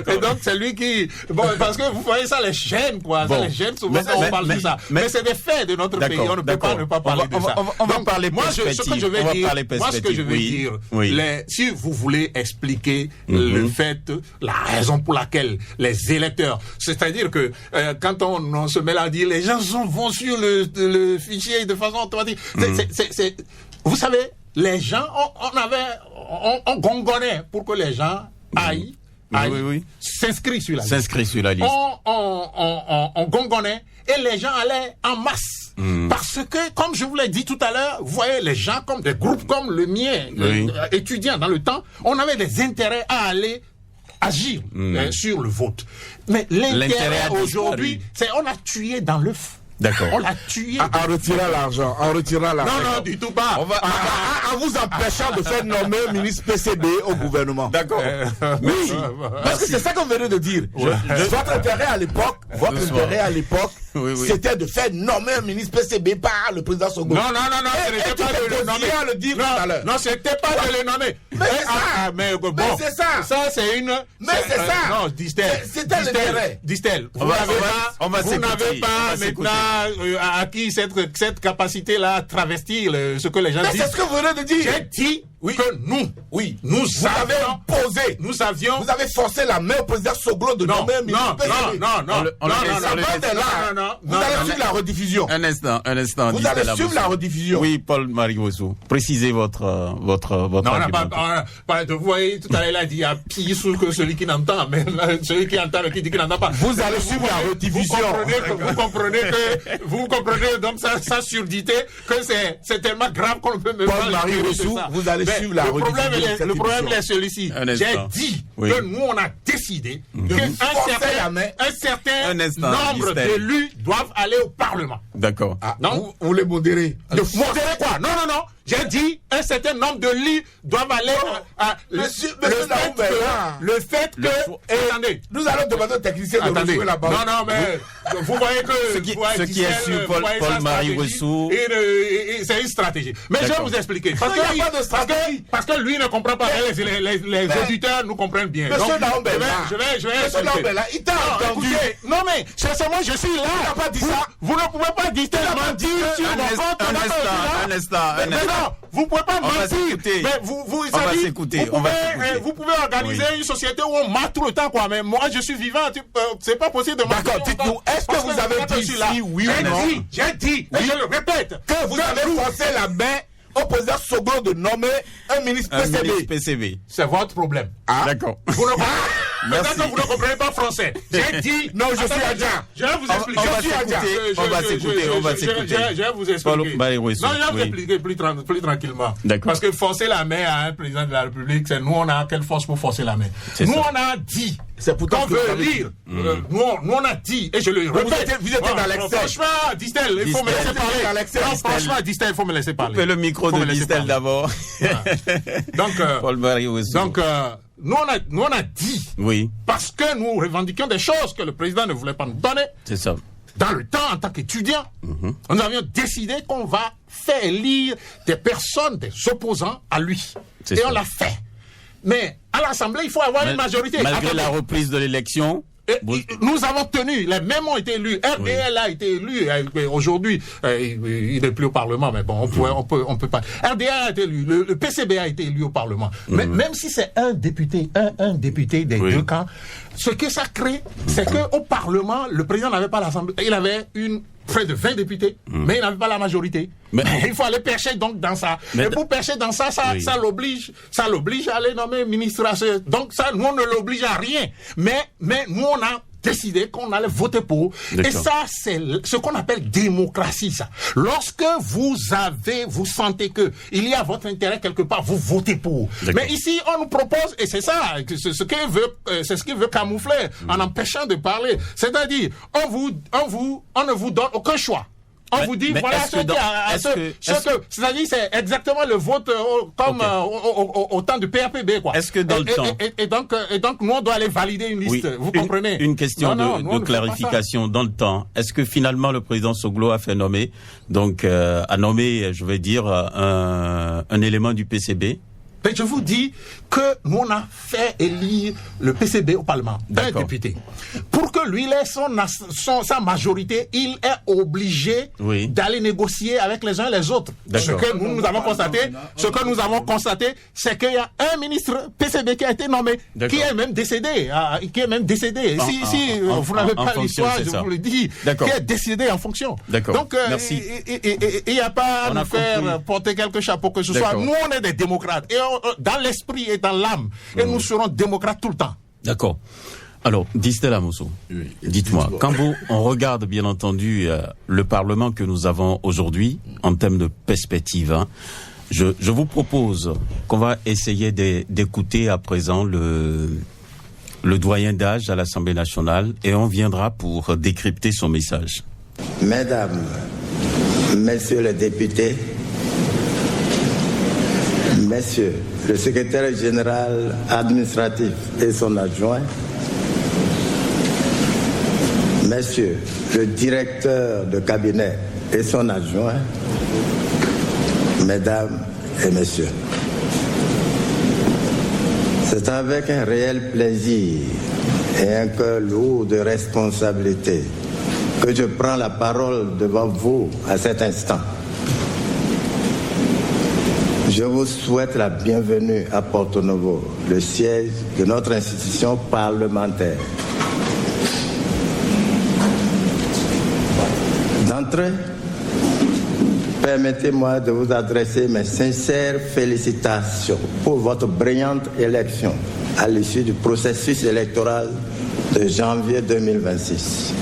S4: Et donc, c'est lui qui... Bon, parce que vous voyez ça, les chaînes, quoi. Ça, les chaînes, souvent, on parle de ça. Mais c'est des faits de notre pays. On ne peut pas ne pas parler de ça.
S3: On va parler perspective.
S4: Moi, ce que je vais dire, si vous voulez expliquer le fait, la raison pour laquelle les électeurs, c'est-à-dire que quand on se met là à dire les gens vont sur le fichier de façon automatique, vous savez, les gens on gongonnait pour que les gens aillent s'inscrire sur la liste. On gongonnait et les gens allaient en masse. Parce que, comme je vous l'ai dit tout à l'heure, vous voyez, les gens comme des groupes comme le mien, étudiants dans le temps, on avait des intérêts à aller agir sur le vote. Mais l'intérêt aujourd'hui, c'est on a tué dans l'œuf.
S3: D'accord.
S4: On l'a tué.
S2: En retirant l'argent.
S4: Non, du tout pas.
S2: En vous empêchant de faire nommer un ministre PCB au gouvernement.
S3: D'accord.
S2: Oui. Parce que c'est ça qu'on venait de dire. Votre intérêt à l'époque, c'était de faire nommer un ministre PCB par le président Soglo.
S4: Non, c'était pas de le nommer. Non, c'était pas de le nommer. Mais c'est ça. Ça, c'est une...
S2: Mais c'est ça.
S4: Non, Distel. Distel. Vous n'avez pas maintenant acquis cette capacité-là à travestir ce que les gens disent.
S2: Mais c'est ce que vous venez de dire.
S4: J'ai dit que nous avions...
S2: Vous avez forcé la main au président Soglo de nommer un ministre PCB.
S4: Non.
S2: Vous allez suivre la rediffusion.
S3: Un instant.
S2: Vous allez suivre la rediffusion.
S3: Oui, Paul-Marie Wessou. Précisez votre argument.
S4: Vous voyez, tout à l'heure, il a dit, il y a pire sous que celui qui n'entend, mais celui qui entend, qui dit qu'il n'entend pas.
S2: Vous allez suivre la rediffusion.
S4: Vous comprenez donc sa surdité, que c'est tellement grave qu'on ne peut même pas...
S2: Paul-Marie Wessou, vous allez poursuivre la rediffusion.
S4: Le problème est celui-ci. J'ai dit que nous, on a décidé qu'un certain nombre d'élus doivent aller au Parlement.
S3: D'accord.
S2: Non, vous les modérez.
S4: Modérer quoi? Non. J'ai dit un certain nombre de lits doivent aller le fait que attendez,
S2: nous allons demander aux techniciens de retrouver la base.
S4: Non, mais vous voyez que
S3: ce qui est sur Paul-Marie Rousseau,
S4: c'est une stratégie. Mais je vais vous expliquer. Parce que lui ne comprend pas. Les auditeurs nous comprennent bien.
S2: Monsieur Naombé,
S4: je vais expliquer.
S2: Il t'a entendu.
S4: Non, mais sincèrement, je suis là.
S2: Il n'a pas dit ça.
S4: Vous ne pouvez pas dire mentir sur mon compte.
S3: Un instant.
S4: Non, vous ne pouvez pas mentir. Mais vous pouvez organiser une société où on mat tout le temps, quoi. Mais moi, je suis vivant. C'est pas possible de mentir.
S2: D'accord, dites-nous, est-ce que vous avez dit si oui ou non?
S4: J'ai dit, et je le répète,
S2: que vous avez forcé la main au président Soglo de nommer un ministre PCB.
S3: C'est
S4: votre problème.
S3: D'accord.
S4: Peut-être que vous ne comprenez pas français. J'ai dit...
S2: Non, je suis agent.
S4: Je vais vous expliquer.
S3: On va s'écouter.
S4: Je vais vous expliquer. Non, je vais vous expliquer plus tranquillement. Parce que forcer la main à un président de la République, c'est nous, on a quelle force pour forcer la main? Nous, on a dit...
S2: C'est pourtant
S4: qu'on veut lire. Nous, on a dit, et je le répète.
S2: Vous étiez dans l'excès.
S4: Franchement, Distel, il faut me laisser parler. Franchement, Distel, il faut me laisser parler.
S3: Coupez le micro de Distel d'abord.
S4: Donc, nous, on a dit, parce que nous revendiquions des choses que le président ne voulait pas nous donner.
S3: C'est ça.
S4: Dans le temps, en tant qu'étudiant, nous avions décidé qu'on va faire élire des personnes, des opposants à lui. Et on l'a fait. Mais à l'Assemblée, il faut avoir une majorité.
S3: Malgré la reprise de l'élection...
S4: Nous avons tenu, les mêmes ont été élus. RDL a été élu. Aujourd'hui, il n'est plus au Parlement, mais bon, on peut pas. RDL a été élu. Le PCB a été élu au Parlement. Mais même si c'est un député des deux camps, ce que ça crée, c'est que au Parlement, le président n'avait pas l'Assemblée. Il avait près de 20 députés, mais il n'avait pas la majorité. Mais il faut aller pêcher donc dans ça. Et pour pêcher dans ça, ça l'oblige à aller nommer ministre. Donc ça, nous, on ne l'oblige à rien. Mais nous, on a décidé qu'on allait voter pour. Et ça, c'est ce qu'on appelle démocratie, ça. Lorsque vous sentez que il y a votre intérêt quelque part, vous votez pour. Mais ici, on nous propose, et c'est ça, c'est ce qu'il veut camoufler en empêchant de parler. C'est-à-dire, on ne vous donne aucun choix. On vous dit, voilà c'est-à-dire, c'est exactement le vote comme au temps du PAPB, quoi.
S3: Est-ce que dans le temps...
S4: Et donc, nous, on doit aller valider une liste, vous comprenez?
S3: Une question de clarification. Dans le temps, est-ce que finalement le président Soglo a fait nommer, a nommé, je vais dire, un élément du PCB?
S4: Je vous dis que nous, on a fait élire le PCB au Parlement, un député. Pour que lui ait sa majorité, il est obligé d'aller négocier avec les uns et les autres. Ce que nous avons constaté, c'est qu'il y a un ministre PCB qui a été nommé, qui est même décédé. Si vous n'avez pas l'histoire, je vous le dis, qui est décédé en fonction. Donc, il n'y a pas à nous faire porter quelque chapeau que ce soit. Nous, on est des démocrates. Et dans l'esprit et dans l'âme. Et nous serons démocrates tout le temps. D'accord.
S3: Alors, Distel Amosso, dites-moi, quand on regarde bien entendu le Parlement que nous avons aujourd'hui en termes de perspective, je vous propose qu'on va essayer d'écouter à présent le doyen d'âge à l'Assemblée nationale et on viendra pour décrypter son message.
S5: Mesdames, Messieurs les députés, Messieurs le secrétaire général administratif et son adjoint, Messieurs le directeur de cabinet et son adjoint, Mesdames et Messieurs, c'est avec un réel plaisir et un cœur lourd de responsabilité que je prends la parole devant vous à cet instant. Je vous souhaite la bienvenue à Porto Novo, le siège de notre institution parlementaire. D'entrée, permettez-moi de vous adresser mes sincères félicitations pour votre brillante élection à l'issue du processus électoral de janvier 2026.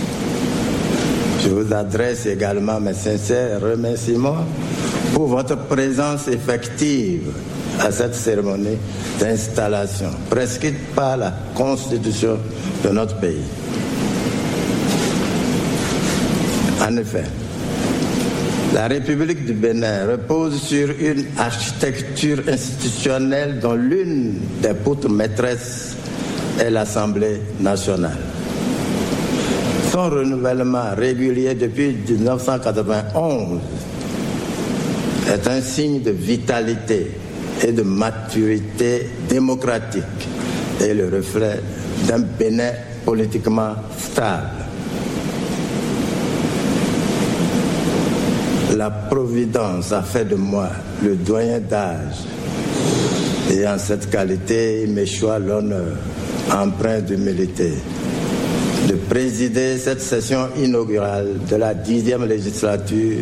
S5: Je vous adresse également mes sincères remerciements pour votre présence effective à cette cérémonie d'installation prescrite par la Constitution de notre pays. En effet, la République du Bénin repose sur une architecture institutionnelle dont l'une des poutres maîtresses est l'Assemblée nationale. Son renouvellement régulier depuis 1991 est un signe de vitalité et de maturité démocratique et le reflet d'un Bénin politiquement stable. La Providence a fait de moi le doyen d'âge et en cette qualité, il m'échoit l'honneur, empreint d'humilité, de présider cette session inaugurale de la 10e législature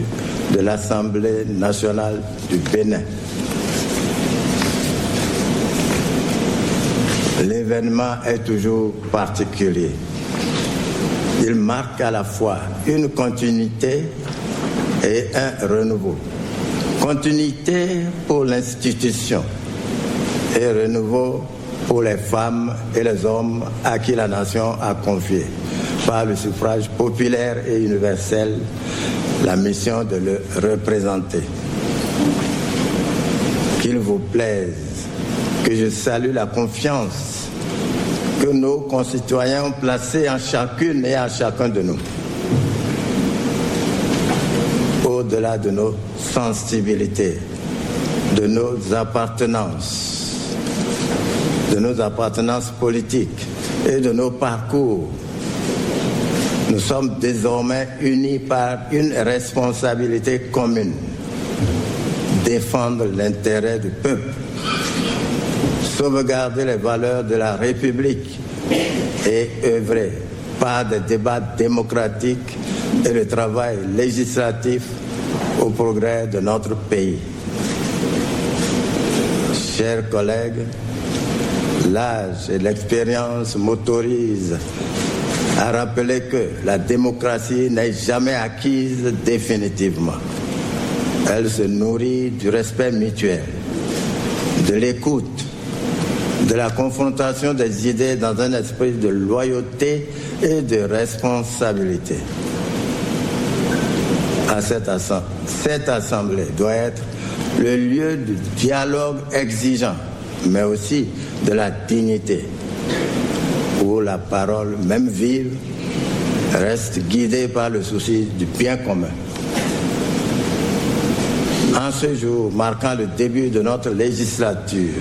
S5: de l'Assemblée nationale du Bénin. L'événement est toujours particulier. Il marque à la fois une continuité et un renouveau. Continuité pour l'institution et renouveau pour les femmes et les hommes à qui la nation a confié, par le suffrage populaire et universel, la mission de le représenter. Qu'il vous plaise que je salue la confiance que nos concitoyens ont placée en chacune et en chacun de nous. Au-delà de nos sensibilités, de nos appartenances politiques et de nos parcours, nous sommes désormais unis par une responsabilité commune: défendre l'intérêt du peuple, sauvegarder les valeurs de la République et œuvrer par des débats démocratiques et le travail législatif au progrès de notre pays. Chers collègues, l'âge et l'expérience m'autorisent à rappeler que la démocratie n'est jamais acquise définitivement. Elle se nourrit du respect mutuel, de l'écoute, de la confrontation des idées dans un esprit de loyauté et de responsabilité. Cette assemblée doit être le lieu du dialogue exigeant, mais aussi de la dignité, où la parole, même vive, reste guidée par le souci du bien commun. En ce jour marquant le début de notre législature,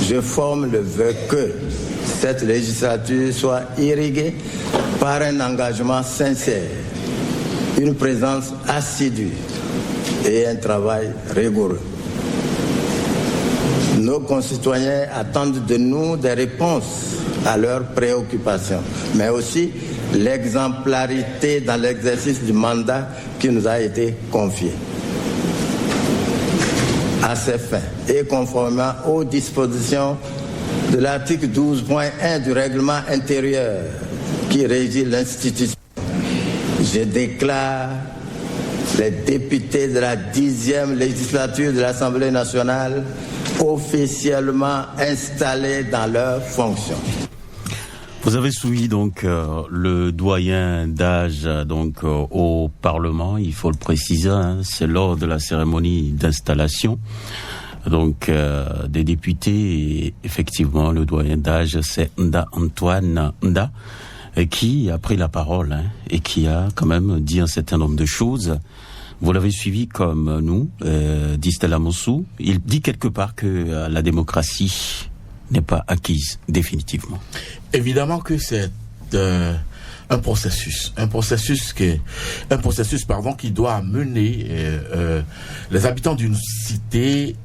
S5: je forme le vœu que cette législature soit irriguée par un engagement sincère, une présence assidue et un travail rigoureux. Nos concitoyens attendent de nous des réponses à leurs préoccupations, mais aussi l'exemplarité dans l'exercice du mandat qui nous a été confié. À ces fins, et conformément aux dispositions de l'article 12.1 du règlement intérieur qui régit l'institution, je déclare les députés de la 10e législature de l'Assemblée nationale officiellement installés dans leurs fonctions.
S3: Vous avez suivi donc le doyen d'âge donc au Parlement, il faut le préciser, hein, c'est lors de la cérémonie d'installation donc des députés. Et effectivement, le doyen d'âge, c'est Nda Antoine Nda, qui a pris la parole, hein, et qui a quand même dit un certain nombre de choses. Vous l'avez suivi comme nous, dit Stella Mossou. Il dit quelque part que la démocratie n'est pas acquise définitivement.
S2: Évidemment que c'est un processus qui doit mener les habitants d'une cité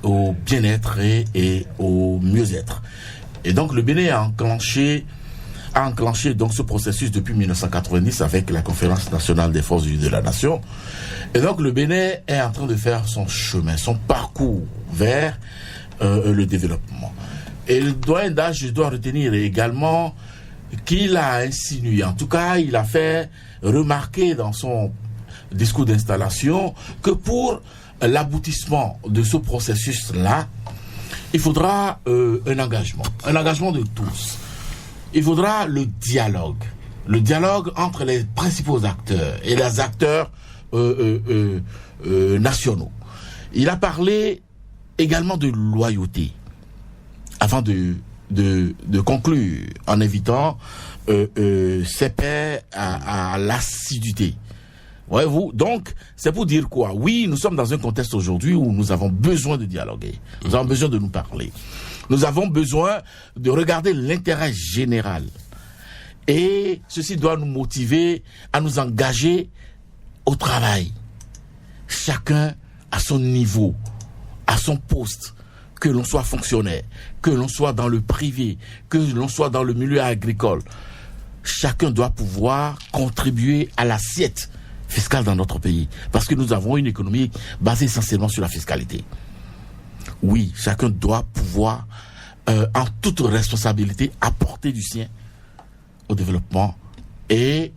S2: au bien-être et au mieux-être. Et donc le Bénin a enclenché donc ce processus depuis 1990 avec la Conférence nationale des forces vives de la nation. Et donc le Bénin est en train de faire son chemin, son parcours vers le développement. Et le doyen d'âge, je dois retenir également qu'il a insinué, en tout cas il a fait remarquer dans son discours d'installation que pour l'aboutissement de ce processus-là, il faudra un engagement de tous. Il faudra le dialogue entre les principaux acteurs et les acteurs nationaux. Il a parlé également de loyauté, avant de conclure en invitant ses pairs à l'assiduité. Voyez-vous, donc, c'est pour dire quoi? Oui, nous sommes dans un contexte aujourd'hui où nous avons besoin de dialoguer. Nous avons besoin de nous parler. Nous avons besoin de regarder l'intérêt général. Et ceci doit nous motiver à nous engager au travail. Chacun à son niveau, à son poste, que l'on soit fonctionnaire, que l'on soit dans le privé, que l'on soit dans le milieu agricole. Chacun doit pouvoir contribuer à l'assiette fiscale dans notre pays, parce que nous avons une économie basée essentiellement sur la fiscalité. Oui, chacun doit pouvoir, en toute responsabilité, apporter du sien au développement et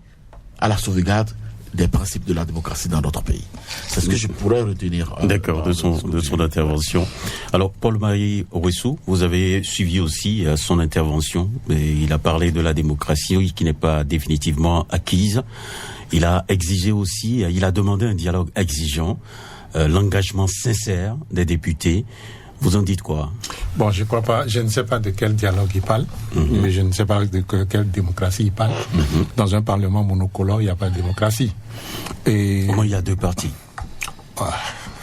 S2: à la sauvegarde des principes de la démocratie dans notre pays. C'est ce que je pourrais retenir.
S3: D'accord, de son intervention. Alors, Paul-Marie Owessou, vous avez suivi aussi son intervention. Et il a parlé de la démocratie qui n'est pas définitivement acquise. Il a exigé aussi, il a demandé un dialogue exigeant, l'engagement sincère des députés. Vous en dites quoi?
S4: Bon, je ne sais pas de quel dialogue il parle, mais je ne sais pas de quelle démocratie il parle. Dans un parlement monocolore, il n'y a pas de démocratie. Et...
S3: Comment il y a deux partis?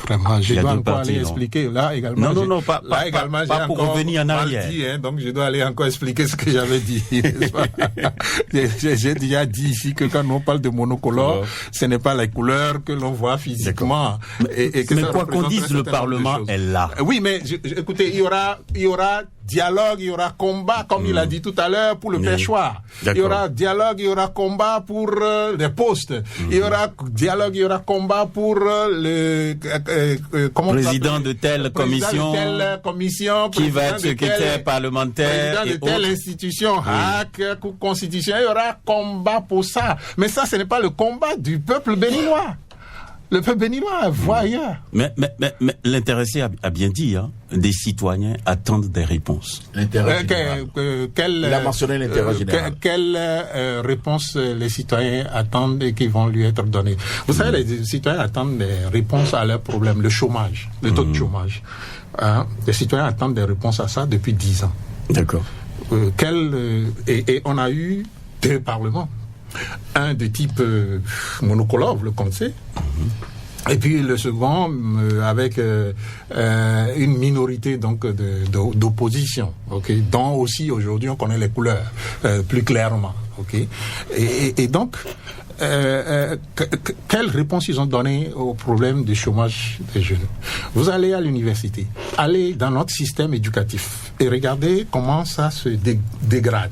S4: Vraiment, je dois encore aller expliquer. Là également,
S3: pas pour revenir en arrière.
S4: Dit, donc je dois aller encore expliquer ce que j'avais dit. J'ai déjà dit ici que quand on parle de monocolore, ce n'est pas les couleurs que l'on voit physiquement.
S3: Mais quoi qu'on dise, le Parlement est là.
S4: Oui, mais écoutez, il y aura dialogue, il y aura combat, comme il a dit tout à l'heure, pour le pêchoir. Il y aura dialogue, il y aura combat pour les postes. Il y aura dialogue, il y aura combat pour le
S3: président de telle commission, qui va être secrétaire parlementaire,
S4: président de telle institution, constitution. Il y aura combat pour ça. Mais ça, ce n'est pas le combat du peuple béninois. Le peuple béninois voit ailleurs.
S3: Mais l'intéressé a bien dit, des citoyens attendent des réponses.
S2: L'intérêt général. Il a mentionné l'intérêt général.
S4: Quelle réponse les citoyens attendent et qui vont lui être données? Vous savez, les citoyens attendent des réponses à leurs problèmes. Le chômage, le taux de chômage. Les citoyens attendent des réponses à ça depuis 10 ans.
S3: D'accord.
S4: Et on a eu 2 parlements. Un de type monocolore, vous le connaissez. Et puis le second avec une minorité donc d'opposition, dont aussi aujourd'hui on connaît les couleurs plus clairement, et donc quelle réponse ils ont donné au problème du chômage des jeunes? Vous allez à l'université, allez dans notre système éducatif et regardez comment ça se dégrade.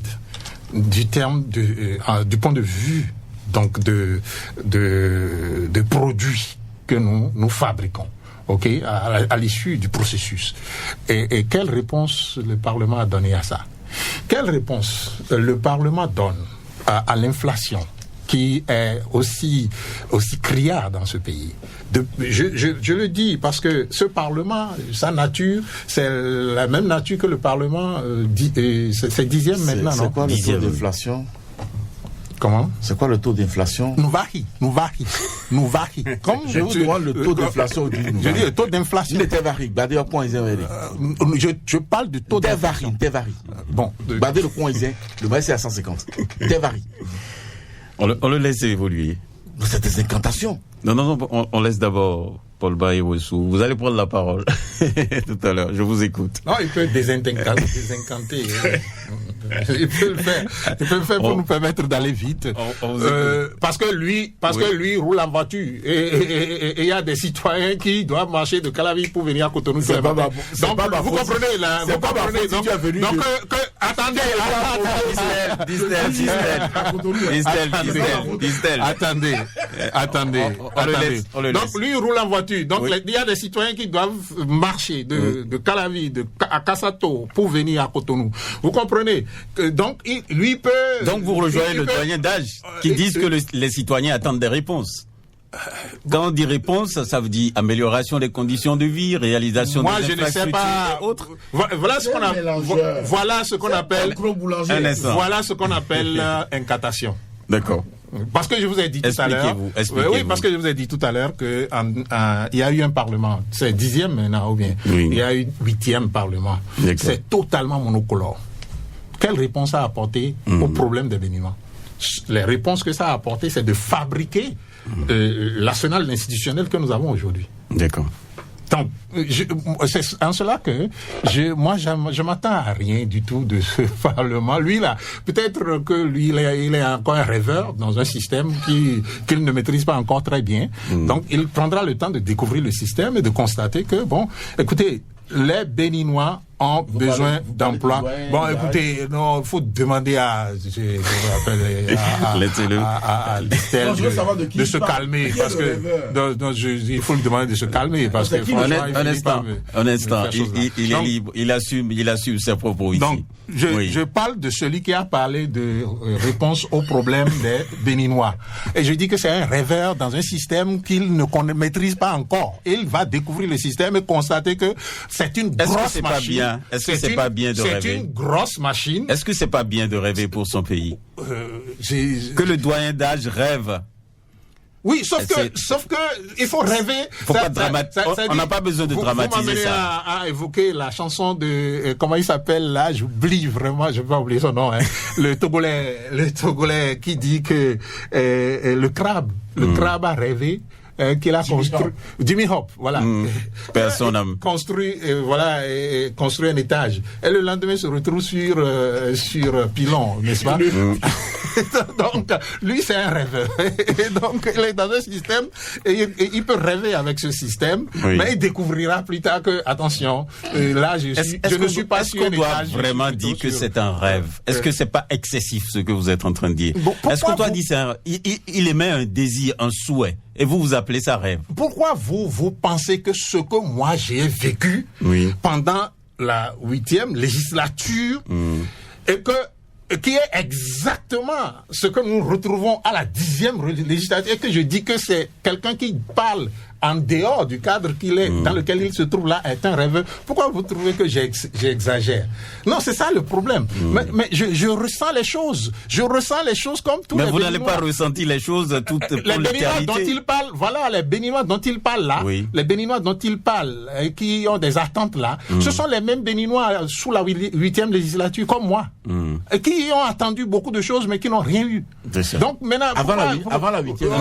S4: Du point de vue donc de produits que nous fabriquons, à l'issue du processus. Et quelle réponse le Parlement a donné à ça? Quelle réponse le Parlement donne à l'inflation qui est aussi criard dans ce pays? Je le dis parce que ce Parlement, sa nature, c'est la même nature que le Parlement, c'est 10e maintenant, non?
S2: C'est quoi le taux d'inflation?
S4: Comment?
S2: C'est quoi le taux d'inflation?
S4: Nous varie. Comme
S2: je vous demande le taux d'inflation.
S4: Je dis le taux d'inflation. Je parle du taux d'inflation.
S2: Dévarie. Bon. Badé le point isé, le bas c'est à 150. Dévarie.
S3: On le laisse évoluer.
S2: C'est des incantations.
S3: Non, on laisse d'abord Paul-Marie Owessou. Vous allez prendre la parole tout à l'heure. Je vous écoute.
S4: Non, il peut désincanter. Il peut le faire pour nous permettre d'aller vite. Parce que lui roule en voiture. Et il y a des citoyens qui doivent marcher de Calavi pour venir à Cotonou.
S2: C'est pas ma
S4: Donc, vous comprenez là.
S2: C'est pas ma faute si tu es venu.
S4: Donc, attendez. Attendez. Donc, lui roule en voiture. Donc, il y a des citoyens qui doivent marcher de Calavi, à Kassato pour venir à Cotonou. Vous comprenez? Donc, lui peut...
S3: Donc, vous rejoignez le doyen d'âge qui disent que les citoyens attendent des réponses. Quand on dit réponse, ça veut dire amélioration des conditions de vie, réalisation des infrastructures et autres.
S4: Voilà ce qu'on appelle incantation.
S3: D'accord.
S4: Parce que je vous ai dit tout à l'heure. Oui, parce que je vous ai dit tout à l'heure que il y a eu un parlement. C'est 10e maintenant ou bien.
S3: Oui.
S4: Il y a eu 8e parlement. C'est totalement monocolore. Quelle réponse a apporté au problème des Béninois? Les réponses que ça a apporté, c'est de fabriquer l'arsenal institutionnel que nous avons aujourd'hui.
S3: D'accord.
S4: Donc, c'est en cela que je m'attends à rien du tout de ce Parlement. Lui là, peut-être que lui il est encore un rêveur dans un système qu'il ne maîtrise pas encore très bien. Donc, il prendra le temps de découvrir le système et de constater que écoutez, les Béninois ont besoin d'emploi. Bon, écoutez, non, il faut demander à Distel de se calmer parce que il faut lui demander de se calmer parce que
S3: un instant, il est libre, il assume ses propos ici.
S4: Donc, je parle de celui qui a parlé de réponse aux problèmes des Béninois. Et je dis que c'est un rêveur dans un système qu'il ne maîtrise pas encore. Il va découvrir le système et constater que c'est une grosse machine.
S3: Est-ce que c'est pas bien de rêver?
S4: C'est une grosse machine.
S3: Est-ce que c'est pas bien de rêver pour son pays? Que le doyen d'âge rêve.
S4: Oui, sauf que il faut rêver.
S3: On n'a pas besoin de dramatiser
S4: vous
S3: ça.
S4: À évoquer la chanson de comment il s'appelle là, j'oublie vraiment, je vais pas oublier son nom. Le Togolais qui dit que le crabe a rêvé. Qu'il a construit, Jimmy Hop, voilà.
S3: Personne n'a
S4: construit un étage. Et le lendemain se retrouve sur pilon, n'est-ce pas? Donc, lui, c'est un rêveur. Et donc, il est dans un système et il peut rêver avec ce système, mais il découvrira plus tard que, attention, là, je ne suis pas sur un étage.
S3: Est-ce qu'on doit vraiment dire que c'est un rêve? Est-ce que c'est pas excessif ce que vous êtes en train de dire? Est-ce qu'on doit dire il émet un désir, un souhait? Et vous appelez ça rêve.
S4: Pourquoi vous pensez que ce que moi j'ai vécu pendant la 8e législature et qui est exactement ce que nous retrouvons à la 10e législature et que je dis que c'est quelqu'un qui parle en dehors du cadre dans lequel il se trouve là est un rêveur. Pourquoi vous trouvez que j'exagère? Non, c'est ça le problème. Mais je ressens les choses. Je ressens les choses comme tous les Béninois.
S3: Mais vous n'allez pas ressentir les choses toutes pour
S4: les Béninois dont il parle, voilà, les Béninois dont il parle là, les Béninois dont il parle, qui ont des attentes là, ce sont les mêmes Béninois sous la 8e législature comme moi, qui ont attendu beaucoup de choses mais qui n'ont rien eu. Donc maintenant,
S2: avant la 8e,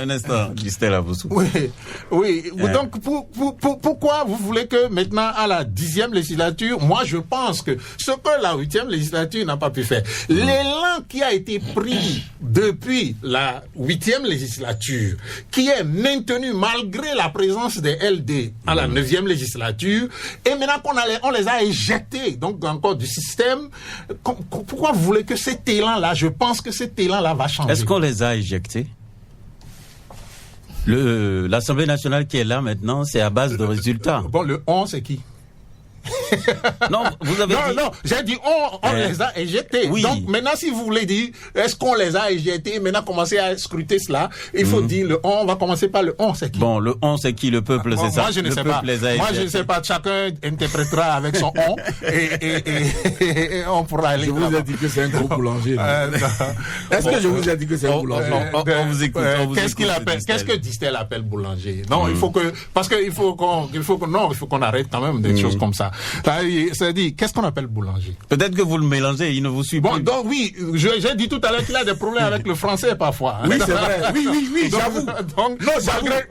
S3: un instant, Distel Aboussou.
S4: Oui. Donc, pourquoi vous voulez que maintenant, à la 10e législature, moi, je pense que ce que la 8e législature n'a pas pu faire, l'élan qui a été pris depuis la 8e législature, qui est maintenu malgré la présence des LD à la 9e législature, et maintenant on les a éjectés, donc encore du système, pourquoi vous voulez que cet élan-là, je pense que cet élan-là va changer.
S3: Est-ce qu'on les a éjectés? L'Assemblée nationale qui est là maintenant, c'est à base de résultats.
S4: Bon, le 11, c'est qui?
S3: Non, vous avez dit...
S4: Non, j'ai dit on les a éjectés. Oui. Donc maintenant, si vous voulez dire, est-ce qu'on les a éjectés, maintenant commencer à scruter cela, il faut dire le on va commencer par le on, c'est qui?
S3: Bon, le on, c'est qui? Le peuple, c'est ça?
S4: Moi, je ne sais pas. Moi, je ne sais pas. Chacun interprétera avec son on et on pourra aller.
S2: Je vous ai dit que c'est un gros boulanger. Est-ce que je vous ai dit que c'est un boulanger?
S3: On vous écoute.
S4: Qu'est-ce qu'il appelle? Qu'est-ce que Distel appelle boulanger? Non, il faut qu'on arrête quand même des choses comme ça. Ça dit, qu'est-ce qu'on appelle boulanger?
S3: Peut-être que vous le mélangez, il ne vous suit pas.
S4: Bon, donc oui, j'ai dit tout à l'heure qu'il a des problèmes avec le français parfois.
S2: Oui, c'est vrai. Oui, j'avoue.
S4: Donc,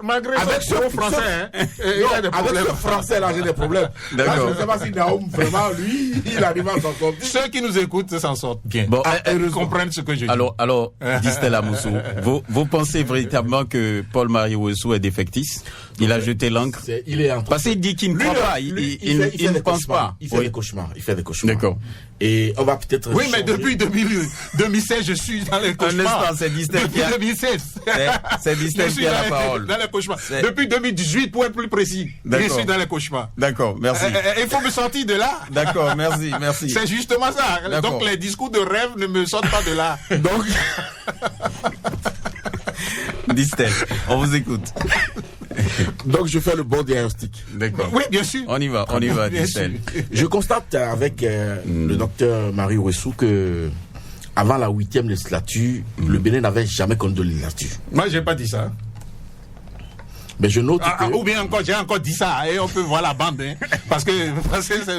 S4: malgré
S2: avec
S4: son français, il a des problèmes.
S2: Avec ce français-là, j'ai des problèmes. D'accord. Là, je ne sais pas si Naoum, vraiment, lui, il arrive à s'en sortir.
S4: Ceux qui nous écoutent s'en sortent bien.
S3: Bon,
S4: ils comprennent ce que je dis.
S3: Alors, Distel Aboussou, vous pensez véritablement que Paul-Marie Ouessou est défectiste? Il a jeté l'encre? Parce qu'il dit qu'il ne croit pas. Il ne pense pas.
S2: Il fait des cauchemars.
S3: D'accord.
S2: Et on va peut-être...
S4: Oui, mais depuis 2016, je suis dans les cauchemars.
S3: Un instant, c'est Distel qui a...
S4: 2016.
S3: C'est Distel qui a la parole.
S4: Dans les cauchemars. Depuis 2018, pour être plus précis. Je suis dans les cauchemars.
S3: D'accord, merci.
S4: Il faut me sortir de là.
S3: D'accord, merci.
S4: C'est justement ça. Donc les discours de rêve ne me sortent pas de là.
S3: Donc... Distel, on vous écoute.
S2: Donc je fais le bon diagnostic.
S3: D'accord.
S4: Oui, bien sûr.
S3: On y va,
S4: Bien
S3: Distel.
S4: sûr.
S2: Je constate avec le docteur Marie Ouessou que avant la 8e législature, le Bénin n'avait jamais connu de législature.
S4: Moi, j'ai pas dit ça.
S2: Mais je note que...
S4: Ou bien encore, j'ai encore dit ça, et on peut voir la bande, hein, parce que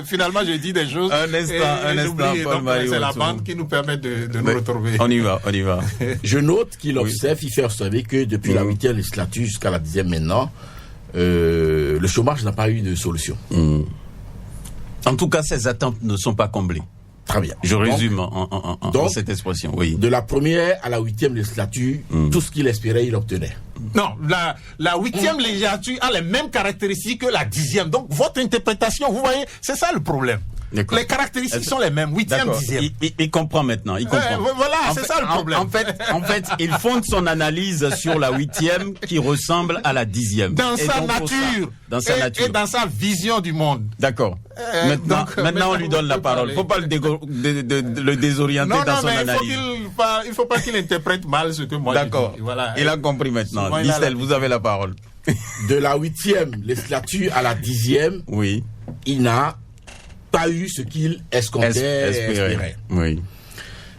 S4: finalement, j'ai dit des choses.
S3: Un instant, Paul-Marie
S4: c'est la
S3: Ouessou.
S4: bande qui nous permet de nous retrouver.
S3: On y va.
S2: Je note qu'il observe, il fait observer que depuis la 8e législature jusqu'à la 10e maintenant, le chômage n'a pas eu de solution.
S3: En tout cas, ces attentes ne sont pas comblées.
S2: Très bien.
S3: Je résume en cette expression, oui.
S2: De la première à la 8e législature, tout ce qu'il espérait, il obtenait.
S4: Non, la 8e législature a les mêmes caractéristiques que la 10e. Donc, votre interprétation, vous voyez, c'est ça le problème.
S3: D'accord.
S4: Les caractéristiques sont les mêmes, 8e,
S3: D'accord.
S4: 10e.
S3: Il comprend maintenant. Il comprend.
S4: Voilà, c'est ça le problème.
S3: En fait, il fonde son analyse sur la 8e qui ressemble à la 10e.
S4: Dans sa nature. Et dans sa vision du monde.
S3: D'accord. Maintenant, on lui donne la parole. Il ne faut pas le désorienter dans son analyse.
S4: Il ne faut pas qu'il interprète mal ce que moi je dis.
S3: D'accord.
S4: Voilà.
S3: Il a compris maintenant. Distel, vous avez la parole.
S2: De la 8e législature à la 10e,
S3: oui.
S2: Il n'a pas eu ce qu'il espérait.
S3: Oui.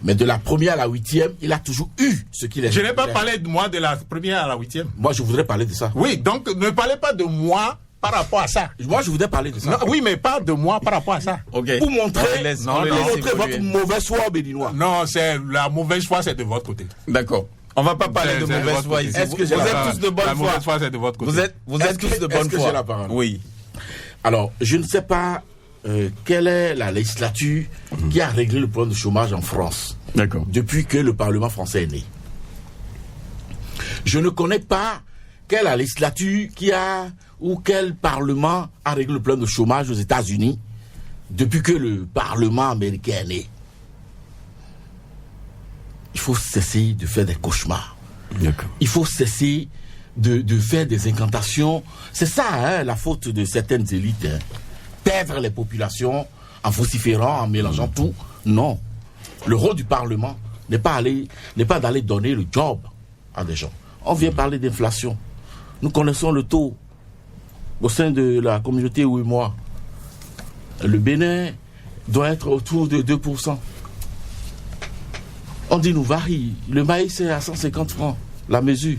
S2: Mais de la première à la 8e, il a toujours eu ce qu'il espérait.
S4: Je n'ai pas parlé de moi de la première à la 8e.
S2: Moi, je voudrais parler de ça.
S4: Oui, donc ne parlez pas de moi par rapport à ça.
S2: Moi, je voudrais parler de ça.
S4: Non, oui, mais pas de moi par rapport à ça.
S3: Okay.
S2: Pour montrer,
S3: montrer
S2: votre mauvaise foi béninois.
S4: Non, c'est la mauvaise foi, c'est de votre côté.
S3: D'accord. On va pas parler de mauvaise foi ici.
S2: Est-ce que
S3: vous êtes tous de bonne foi?
S4: La mauvaise foi, c'est de votre côté.
S3: Vous êtes tous de bonne foi.
S2: Est-ce que j'ai la parole?
S3: Oui.
S2: Alors, je ne sais pas quelle est la législature qui a réglé le problème de chômage en France.
S3: D'accord.
S2: Depuis que le Parlement français est né. Je ne connais pas quelle est la législature ou quel Parlement a réglé le problème de chômage aux États-Unis depuis que le Parlement américain est né. Il faut cesser de faire des cauchemars.
S3: D'accord.
S2: Il faut cesser de faire des incantations. C'est ça, hein, la faute de certaines élites. Hein. Perdre les populations en vociférant, en mélangeant tout. Non. Le rôle du Parlement n'est pas d'aller donner le job à des gens. On vient parler d'inflation. Nous connaissons le taux au sein de la communauté Ouïmois. Le Bénin doit être autour de 2%. On dit nous varie. Le maïs est à 150 francs, la mesure.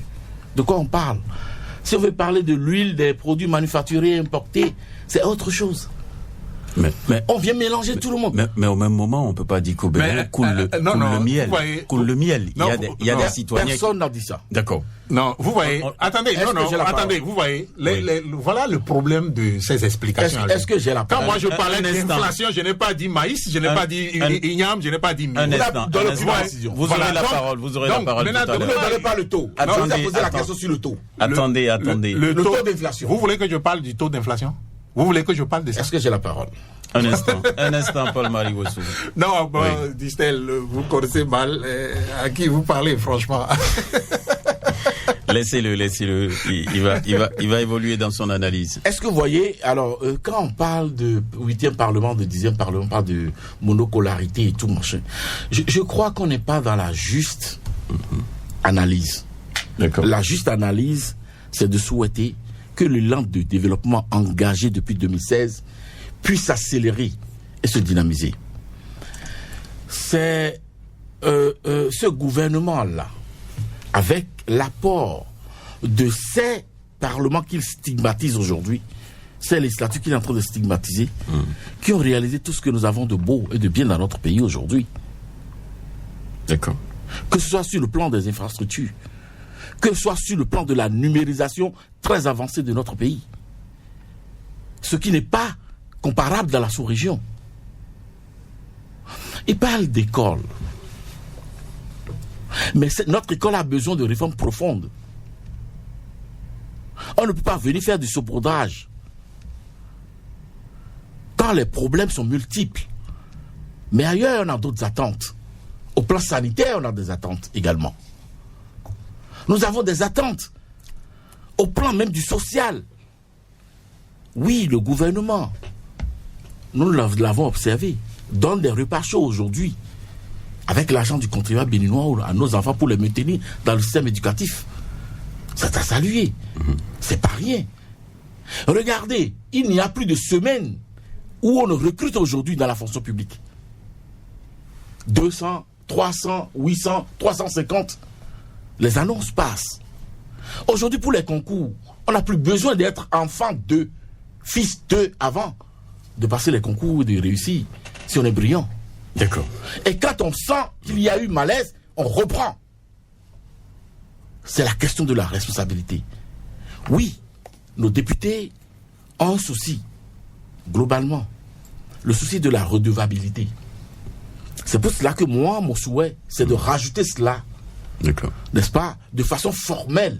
S2: De quoi on parle? Si on veut parler de l'huile, des produits manufacturés importés, c'est autre chose. Mais on vient mélanger tout le monde.
S3: Mais au même moment, on ne peut pas dire qu'au Bénin coule le miel. Coule le miel. Il y a des citoyens.
S2: Personne n'a dit ça.
S3: D'accord.
S4: Non, vous voyez. Attendez, vous voyez. Voilà le problème de ces explications.
S2: Est-ce que j'ai la parole?
S4: Quand moi je parlais d'inflation, je n'ai pas dit maïs, je n'ai pas dit igname, je n'ai pas dit
S3: un instant. Vous aurez la parole. Vous aurez la parole.
S2: Ne donnez pas le taux. Vous avez posé la question sur le taux.
S3: Attendez.
S2: Le taux d'inflation.
S4: Vous voulez que je parle du taux d'inflation? Vous voulez que je parle de ça?
S2: Est-ce que j'ai la parole?
S3: Un instant, Paul-Marie Ouessou.
S4: Non, bon, oui. Distel, vous connaissez mal à qui vous parlez, franchement.
S3: Laissez-le. Il va évoluer dans son analyse.
S2: Est-ce que vous voyez, alors, quand on parle de 8e Parlement, de 10e Parlement, on parle de monocolarité et tout, machin, je crois qu'on n'est pas dans la juste analyse.
S3: D'accord.
S2: La juste analyse, c'est de souhaiter que le plan de développement engagé depuis 2016 puisse s'accélérer et se dynamiser. C'est ce gouvernement-là, avec l'apport de ces parlements qu'il stigmatise aujourd'hui, ces législatures qu'il est en train de stigmatiser, qui ont réalisé tout ce que nous avons de beau et de bien dans notre pays aujourd'hui.
S3: D'accord.
S2: Que ce soit sur le plan des infrastructures, que ce soit sur le plan de la numérisation très avancée de notre pays. Ce qui n'est pas comparable dans la sous-région. Il parle d'école. Mais notre école a besoin de réformes profondes. On ne peut pas venir faire du saupoudrage quand les problèmes sont multiples. Mais ailleurs, on a d'autres attentes. Au plan sanitaire, on a des attentes également. Nous avons des attentes au plan même du social. Oui, le gouvernement, nous l'avons observé, donne des repas chauds aujourd'hui avec l'argent du contribuable béninois à nos enfants pour les maintenir dans le système éducatif. C'est à saluer. C'est pas rien. Regardez, il n'y a plus de semaines où on recrute aujourd'hui dans la fonction publique. 200, 300, 800, 350. Les annonces passent. Aujourd'hui, pour les concours, on n'a plus besoin d'être enfant de, fils de, avant de passer les concours et de réussir, si on est brillant.
S3: D'accord.
S2: Et quand on sent qu'il y a eu malaise, on reprend. C'est la question de la responsabilité. Oui, nos députés ont un souci, globalement, le souci de la redevabilité. C'est pour cela que moi, mon souhait, c'est de rajouter cela, n'est-ce pas, de façon formelle,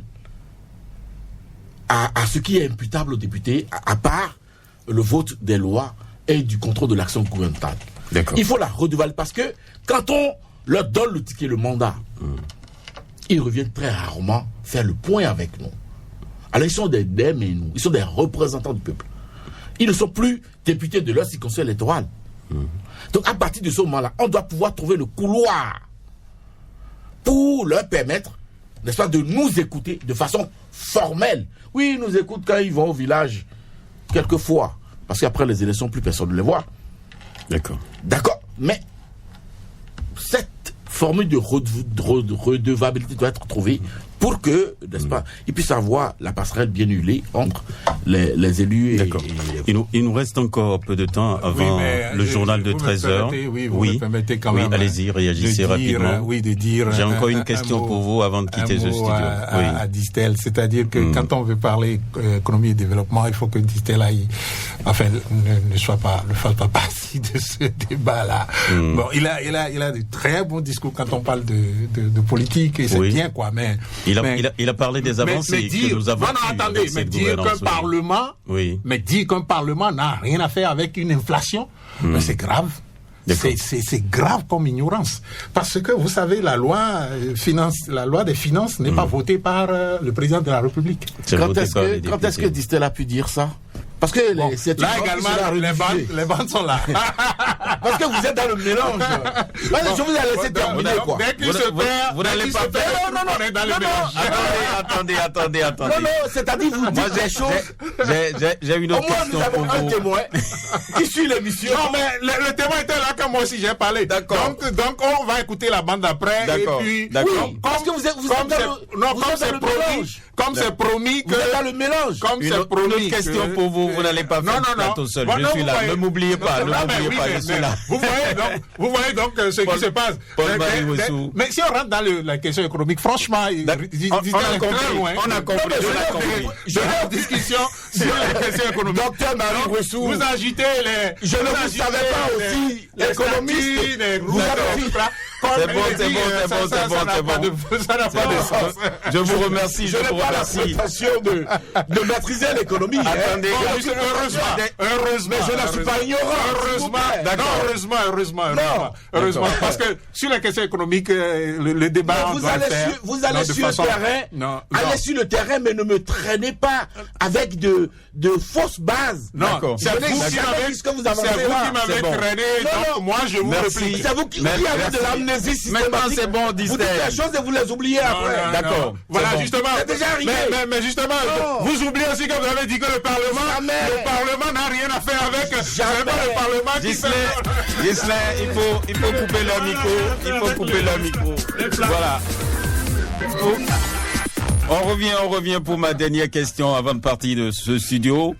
S2: à ce qui est imputable aux députés, à part le vote des lois et du contrôle de l'action gouvernementale.
S3: D'accord.
S2: Il faut la redevabilité, parce que quand on leur donne le ticket, le mandat, ils reviennent très rarement faire le point avec nous. Alors ils sont des nous, ils sont des représentants du peuple. Ils ne sont plus députés de leur circonscription électorale. Donc à partir de ce moment-là, on doit pouvoir trouver le couloir pour leur permettre, n'est-ce pas, de nous écouter de façon formelle. Oui, ils nous écoutent quand ils vont au village, quelquefois, parce qu'après les élections, plus personne ne les voit.
S3: D'accord.
S2: D'accord, mais cette formule de redevabilité doit être trouvée pour que, n'est-ce pas, ils puissent avoir la passerelle bien huilée entre les élus et...
S3: D'accord. Il nous reste encore peu de temps avant le journal de 13h.
S4: Oui, permettez quand même.
S3: Oui, allez-y, réagissez rapidement.
S4: De dire...
S3: J'ai encore une question pour vous avant de quitter ce studio.
S4: À Distel, c'est-à-dire que quand on veut parler économie et développement, il faut que Distel aille... Enfin, ne fasse pas partie de ce débat-là. Bon, il a de très bons discours quand on parle de politique, et c'est bien, quoi, mais...
S3: Il a parlé des avancées que nous avons.
S4: Attendez, mais dire qu'un Parlement n'a rien à faire avec une inflation, c'est grave. C'est grave comme ignorance. Parce que vous savez, la loi des finances n'est pas votée par le président de la République.
S2: Quand est-ce que Distel a pu dire ça? Parce que
S4: là également, les bandes sont là.
S2: Parce que vous êtes dans le mélange. Je vous ai laissé terminer, quoi.
S3: Vous n'allez pas faire.
S4: Non, on est dans le mélange.
S3: Attendez.
S2: Non, c'est-à-dire vous dites des choses.
S3: J'ai une autre question pour vous.
S2: Nous avons un témoin qui suit l'émission.
S4: Non, mais le témoin était là quand moi aussi j'ai parlé.
S2: D'accord.
S4: Donc on va écouter la bande après.
S3: D'accord.
S4: Et puis,
S3: oui,
S2: parce que vous êtes
S4: comme c'est promis que...
S2: Vous êtes dans le mélange.
S4: Comme c'est promis.
S3: Une autre question pour vous. Vous n'allez pas faire le plateau seul. Je suis là. Ne m'oubliez pas. Je suis là.
S4: Vous voyez donc ce qui se passe. Mais si on rentre dans la question économique, franchement,
S3: on a compris.
S4: Je vais en discussion sur la question économique.
S2: Docteur Marie Wessou,
S4: vous agitez les...
S2: Je ne vous savais pas aussi économiste.
S3: C'est bon.
S4: Ça n'a pas de sens.
S3: Je vous remercie.
S2: Je n'ai pas la prétention de maîtriser l'économie.
S3: Attendez,
S2: heureusement, je ne suis pas ignorant.
S4: Heureusement, parce que sur la question économique, le débat,
S2: vous allez sur le terrain. Allez sur le terrain, mais ne me traînez pas avec de fausses bases.
S4: Non, c'est vous qui m'avez traîné. Donc moi, je vous réplique.
S2: C'est vous qui avez de l'amnésie systématique.
S3: Maintenant, c'est bon,
S2: vous dites des choses et vous les oubliez après.
S3: D'accord.
S4: Voilà, justement.
S2: C'est déjà arrivé.
S4: Mais justement, vous oubliez aussi que vous avez dit que le Parlement n'a rien à faire avec. C'est pas le Parlement qui fait.
S3: Ghislain, il faut couper leur micro. Voilà. On revient pour ma dernière question avant de partir de ce studio.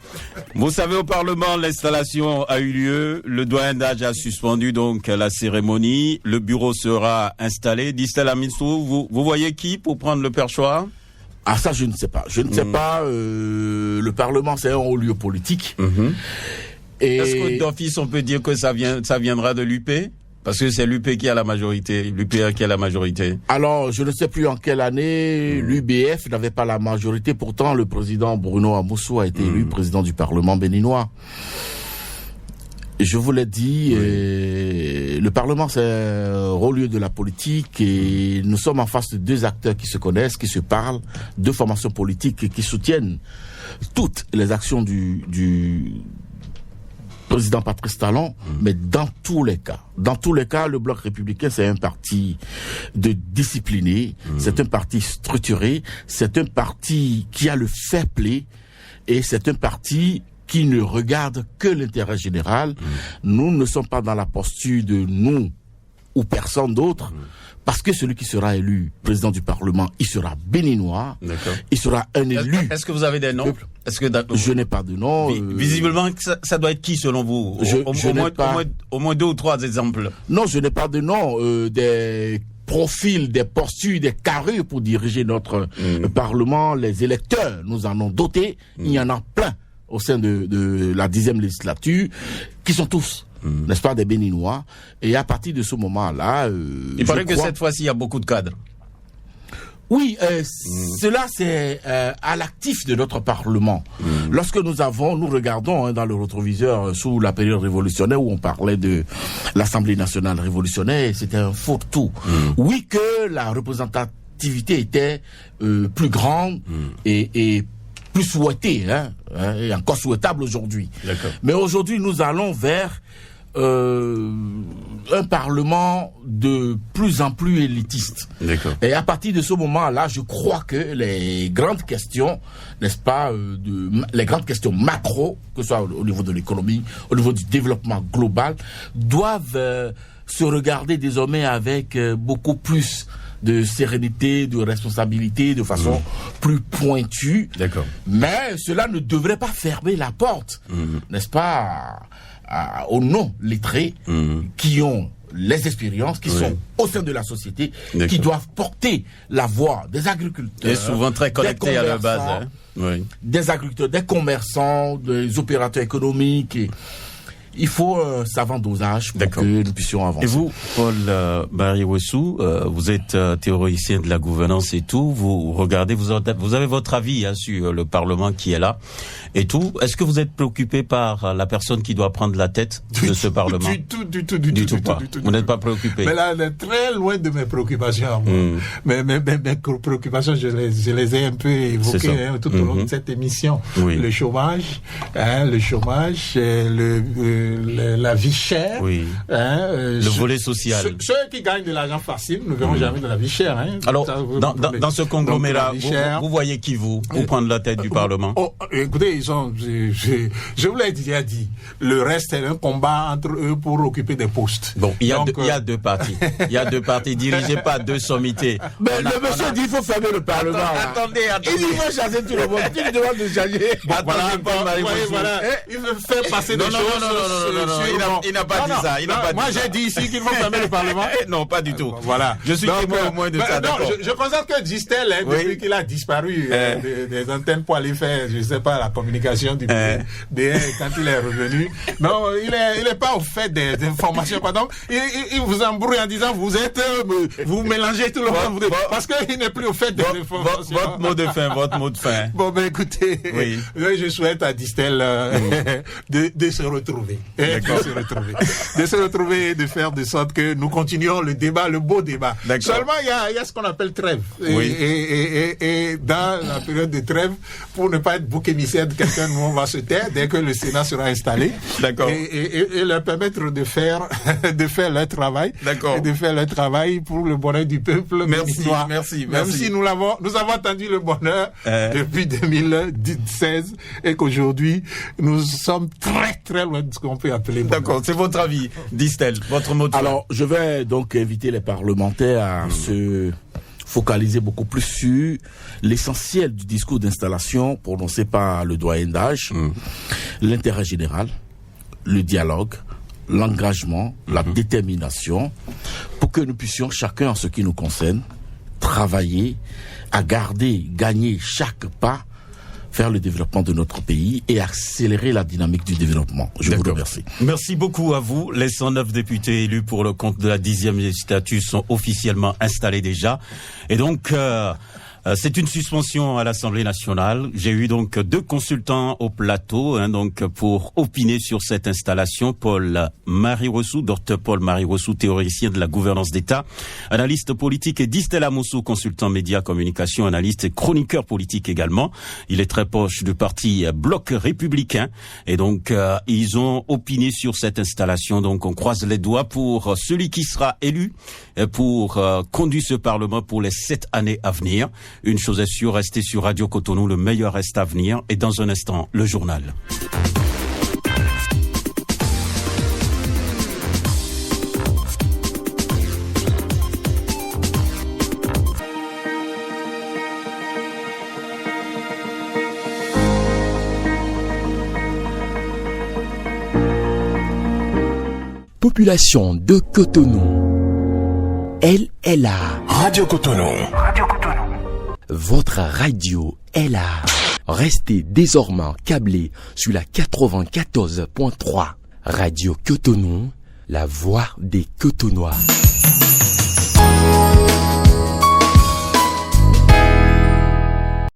S3: Vous savez, au Parlement, l'installation a eu lieu. Le doyen d'âge a suspendu donc la cérémonie. Le bureau sera installé. Distel Amissou, vous voyez qui pour prendre le perchoir?
S2: Ah, ça, je ne sais pas. Je ne sais pas. Le Parlement, c'est un haut lieu politique.
S3: Et est-ce que d'office, on peut dire que ça viendra de l'UP? Parce que c'est l'UP qui a la majorité, l'UPR qui a la majorité.
S2: Alors, je ne sais plus en quelle année l'UBF n'avait pas la majorité. Pourtant, le président Bruno Amoussou a été élu président du Parlement béninois. Je vous l'ai dit, le Parlement, c'est un haut lieu de la politique et nous sommes en face de deux acteurs qui se connaissent, qui se parlent, deux formations politiques qui soutiennent toutes les actions du président Patrice Talon, mais dans tous les cas, le Bloc républicain, c'est un parti de discipliné, c'est un parti structuré, c'est un parti qui a le fair play, et c'est un parti qui ne regarde que l'intérêt général. Nous ne sommes pas dans la posture de nous ou personne d'autre, parce que celui qui sera élu président du Parlement, il sera béninois, il sera un élu.
S3: Est-ce que vous avez des noms?
S2: Je n'ai pas de nom.
S3: Visiblement, ça doit être qui selon vous? Au moins 2 ou 3 exemples.
S2: Non, je n'ai pas de nom. Des profils, des postures, des carrures pour diriger notre Parlement, les électeurs, nous en ont doté. Il y en a plein au sein de la 10e législature, qui sont tous, n'est-ce pas, des Béninois. Et à partir de ce moment-là...
S3: il paraît que cette fois-ci, il y a beaucoup de cadres.
S2: Oui, cela c'est à l'actif de notre Parlement. Lorsque nous regardons dans le rétroviseur sous la période révolutionnaire où on parlait de l'Assemblée nationale révolutionnaire, c'était un fourre-tout. Oui, que la représentativité était plus grande et plus souhaitée, et encore souhaitable aujourd'hui. Mais aujourd'hui, nous allons vers un Parlement de plus en plus élitiste. Et à partir de ce moment-là, je crois que les grandes questions, n'est-ce pas, les grandes questions macro, que ce soit au niveau de l'économie, au niveau du développement global, doivent se regarder désormais avec beaucoup plus de sérénité, de responsabilité, de façon plus pointue. Mais cela ne devrait pas fermer la porte, n'est-ce pas, aux non-lettrés qui ont les expériences, qui sont au sein de la société, qui doivent porter la voix des agriculteurs.
S3: Et souvent très connectés à la base.
S2: Des agriculteurs, des commerçants, des opérateurs économiques. Il faut un savant dosage pour que nous puissions avancer.
S3: Et vous, Paul Bariwessou, vous êtes théoricien de la gouvernance et tout. Vous regardez, vous avez votre avis sur le Parlement qui est là et tout. Est-ce que vous êtes préoccupé par la personne qui doit prendre la tête de ce Parlement?
S4: Du tout pas.
S3: Vous n'êtes pas préoccupé?
S4: Mais là, on est très loin de mes préoccupations. Mais mes préoccupations, je les ai un peu évoquées tout au long de cette émission. Le chômage, la vie chère,
S3: le volet social.
S4: Ceux qui gagnent de l'argent facile ne verront jamais de la vie chère.
S3: Alors, dans ce conglomérat, vous voyez qui vous prendre la tête du Parlement?
S4: Écoutez, je vous l'ai déjà dit, le reste c'est un combat entre eux pour occuper des postes.
S3: Bon, il y a deux partis. Il y a 2 partis dirigés par 2 sommités.
S2: Mais le monsieur dit qu'il faut fermer le Parlement.
S3: Attendez.
S2: Il veut chasser tout le monde. Il demande de changer.
S4: Voilà. Il veut faire passer des choses.
S3: Non, il n'a pas dit ça.
S4: Moi, j'ai dit ici qu'il faut fermer le Parlement.
S3: Non, pas du tout.
S4: Voilà.
S3: Je suis témoin au moins de ça.
S4: Je constate que Distel, depuis qu'il a disparu des antennes pour aller faire, je sais pas, la communication du BN quand il est revenu. Non, il est pas au fait des informations. Donc, il vous embrouille en disant vous mélangez tout le monde. Parce qu'il n'est plus au fait des informations.
S3: Votre mot de fin.
S4: Bon, ben écoutez, je souhaite à Distel de se retrouver. De se retrouver et de faire de sorte que nous continuions le débat, le beau débat. Seulement, il y a ce qu'on appelle trêve. Et dans la période de trêve, pour ne pas être bouc émissaire de quelqu'un, nous on va se taire dès que le Sénat sera installé. Et leur permettre de faire leur travail. Et de faire leur travail pour le bonheur du peuple.
S3: Merci.
S4: Même si nous avons attendu le bonheur depuis 2016 et qu'aujourd'hui, nous sommes très très loin de ce qu'on peut appeler bonheur.
S3: D'accord, c'est votre avis, Distel, votre mot de fin.
S2: Alors, je vais donc inviter les parlementaires à se focaliser beaucoup plus sur l'essentiel du discours d'installation prononcé par le doyen d'âge, l'intérêt général, le dialogue, l'engagement, la détermination, pour que nous puissions chacun, en ce qui nous concerne, travailler à gagner chaque pas, faire le développement de notre pays et accélérer la dynamique du développement. Je vous remercie.
S3: Merci beaucoup à vous. Les 109 députés élus pour le compte de la 10e législature sont officiellement installés déjà. Et donc, C'est une suspension à l'Assemblée nationale. J'ai eu donc 2 consultants au plateau, donc pour opiner sur cette installation. Paul-Marie Rossou, Dr Paul-Marie Rossou, théoricien de la gouvernance d'État, analyste politique, et Distel Amosso, consultant médias, communication, analyste et chroniqueur politique également. Il est très proche du parti Bloc républicain et donc ils ont opiné sur cette installation. Donc on croise les doigts pour celui qui sera élu pour conduire ce Parlement pour les 7 années à venir. Une chose est sûre, restez sur Radio Cotonou, le meilleur reste à venir. Et dans un instant, le journal.
S1: Population de Cotonou. Elle est là.
S6: Radio Cotonou.
S1: Votre radio est là. Restez désormais câblés sur la 94.3. Radio Cotonou, la voix des Cotonois.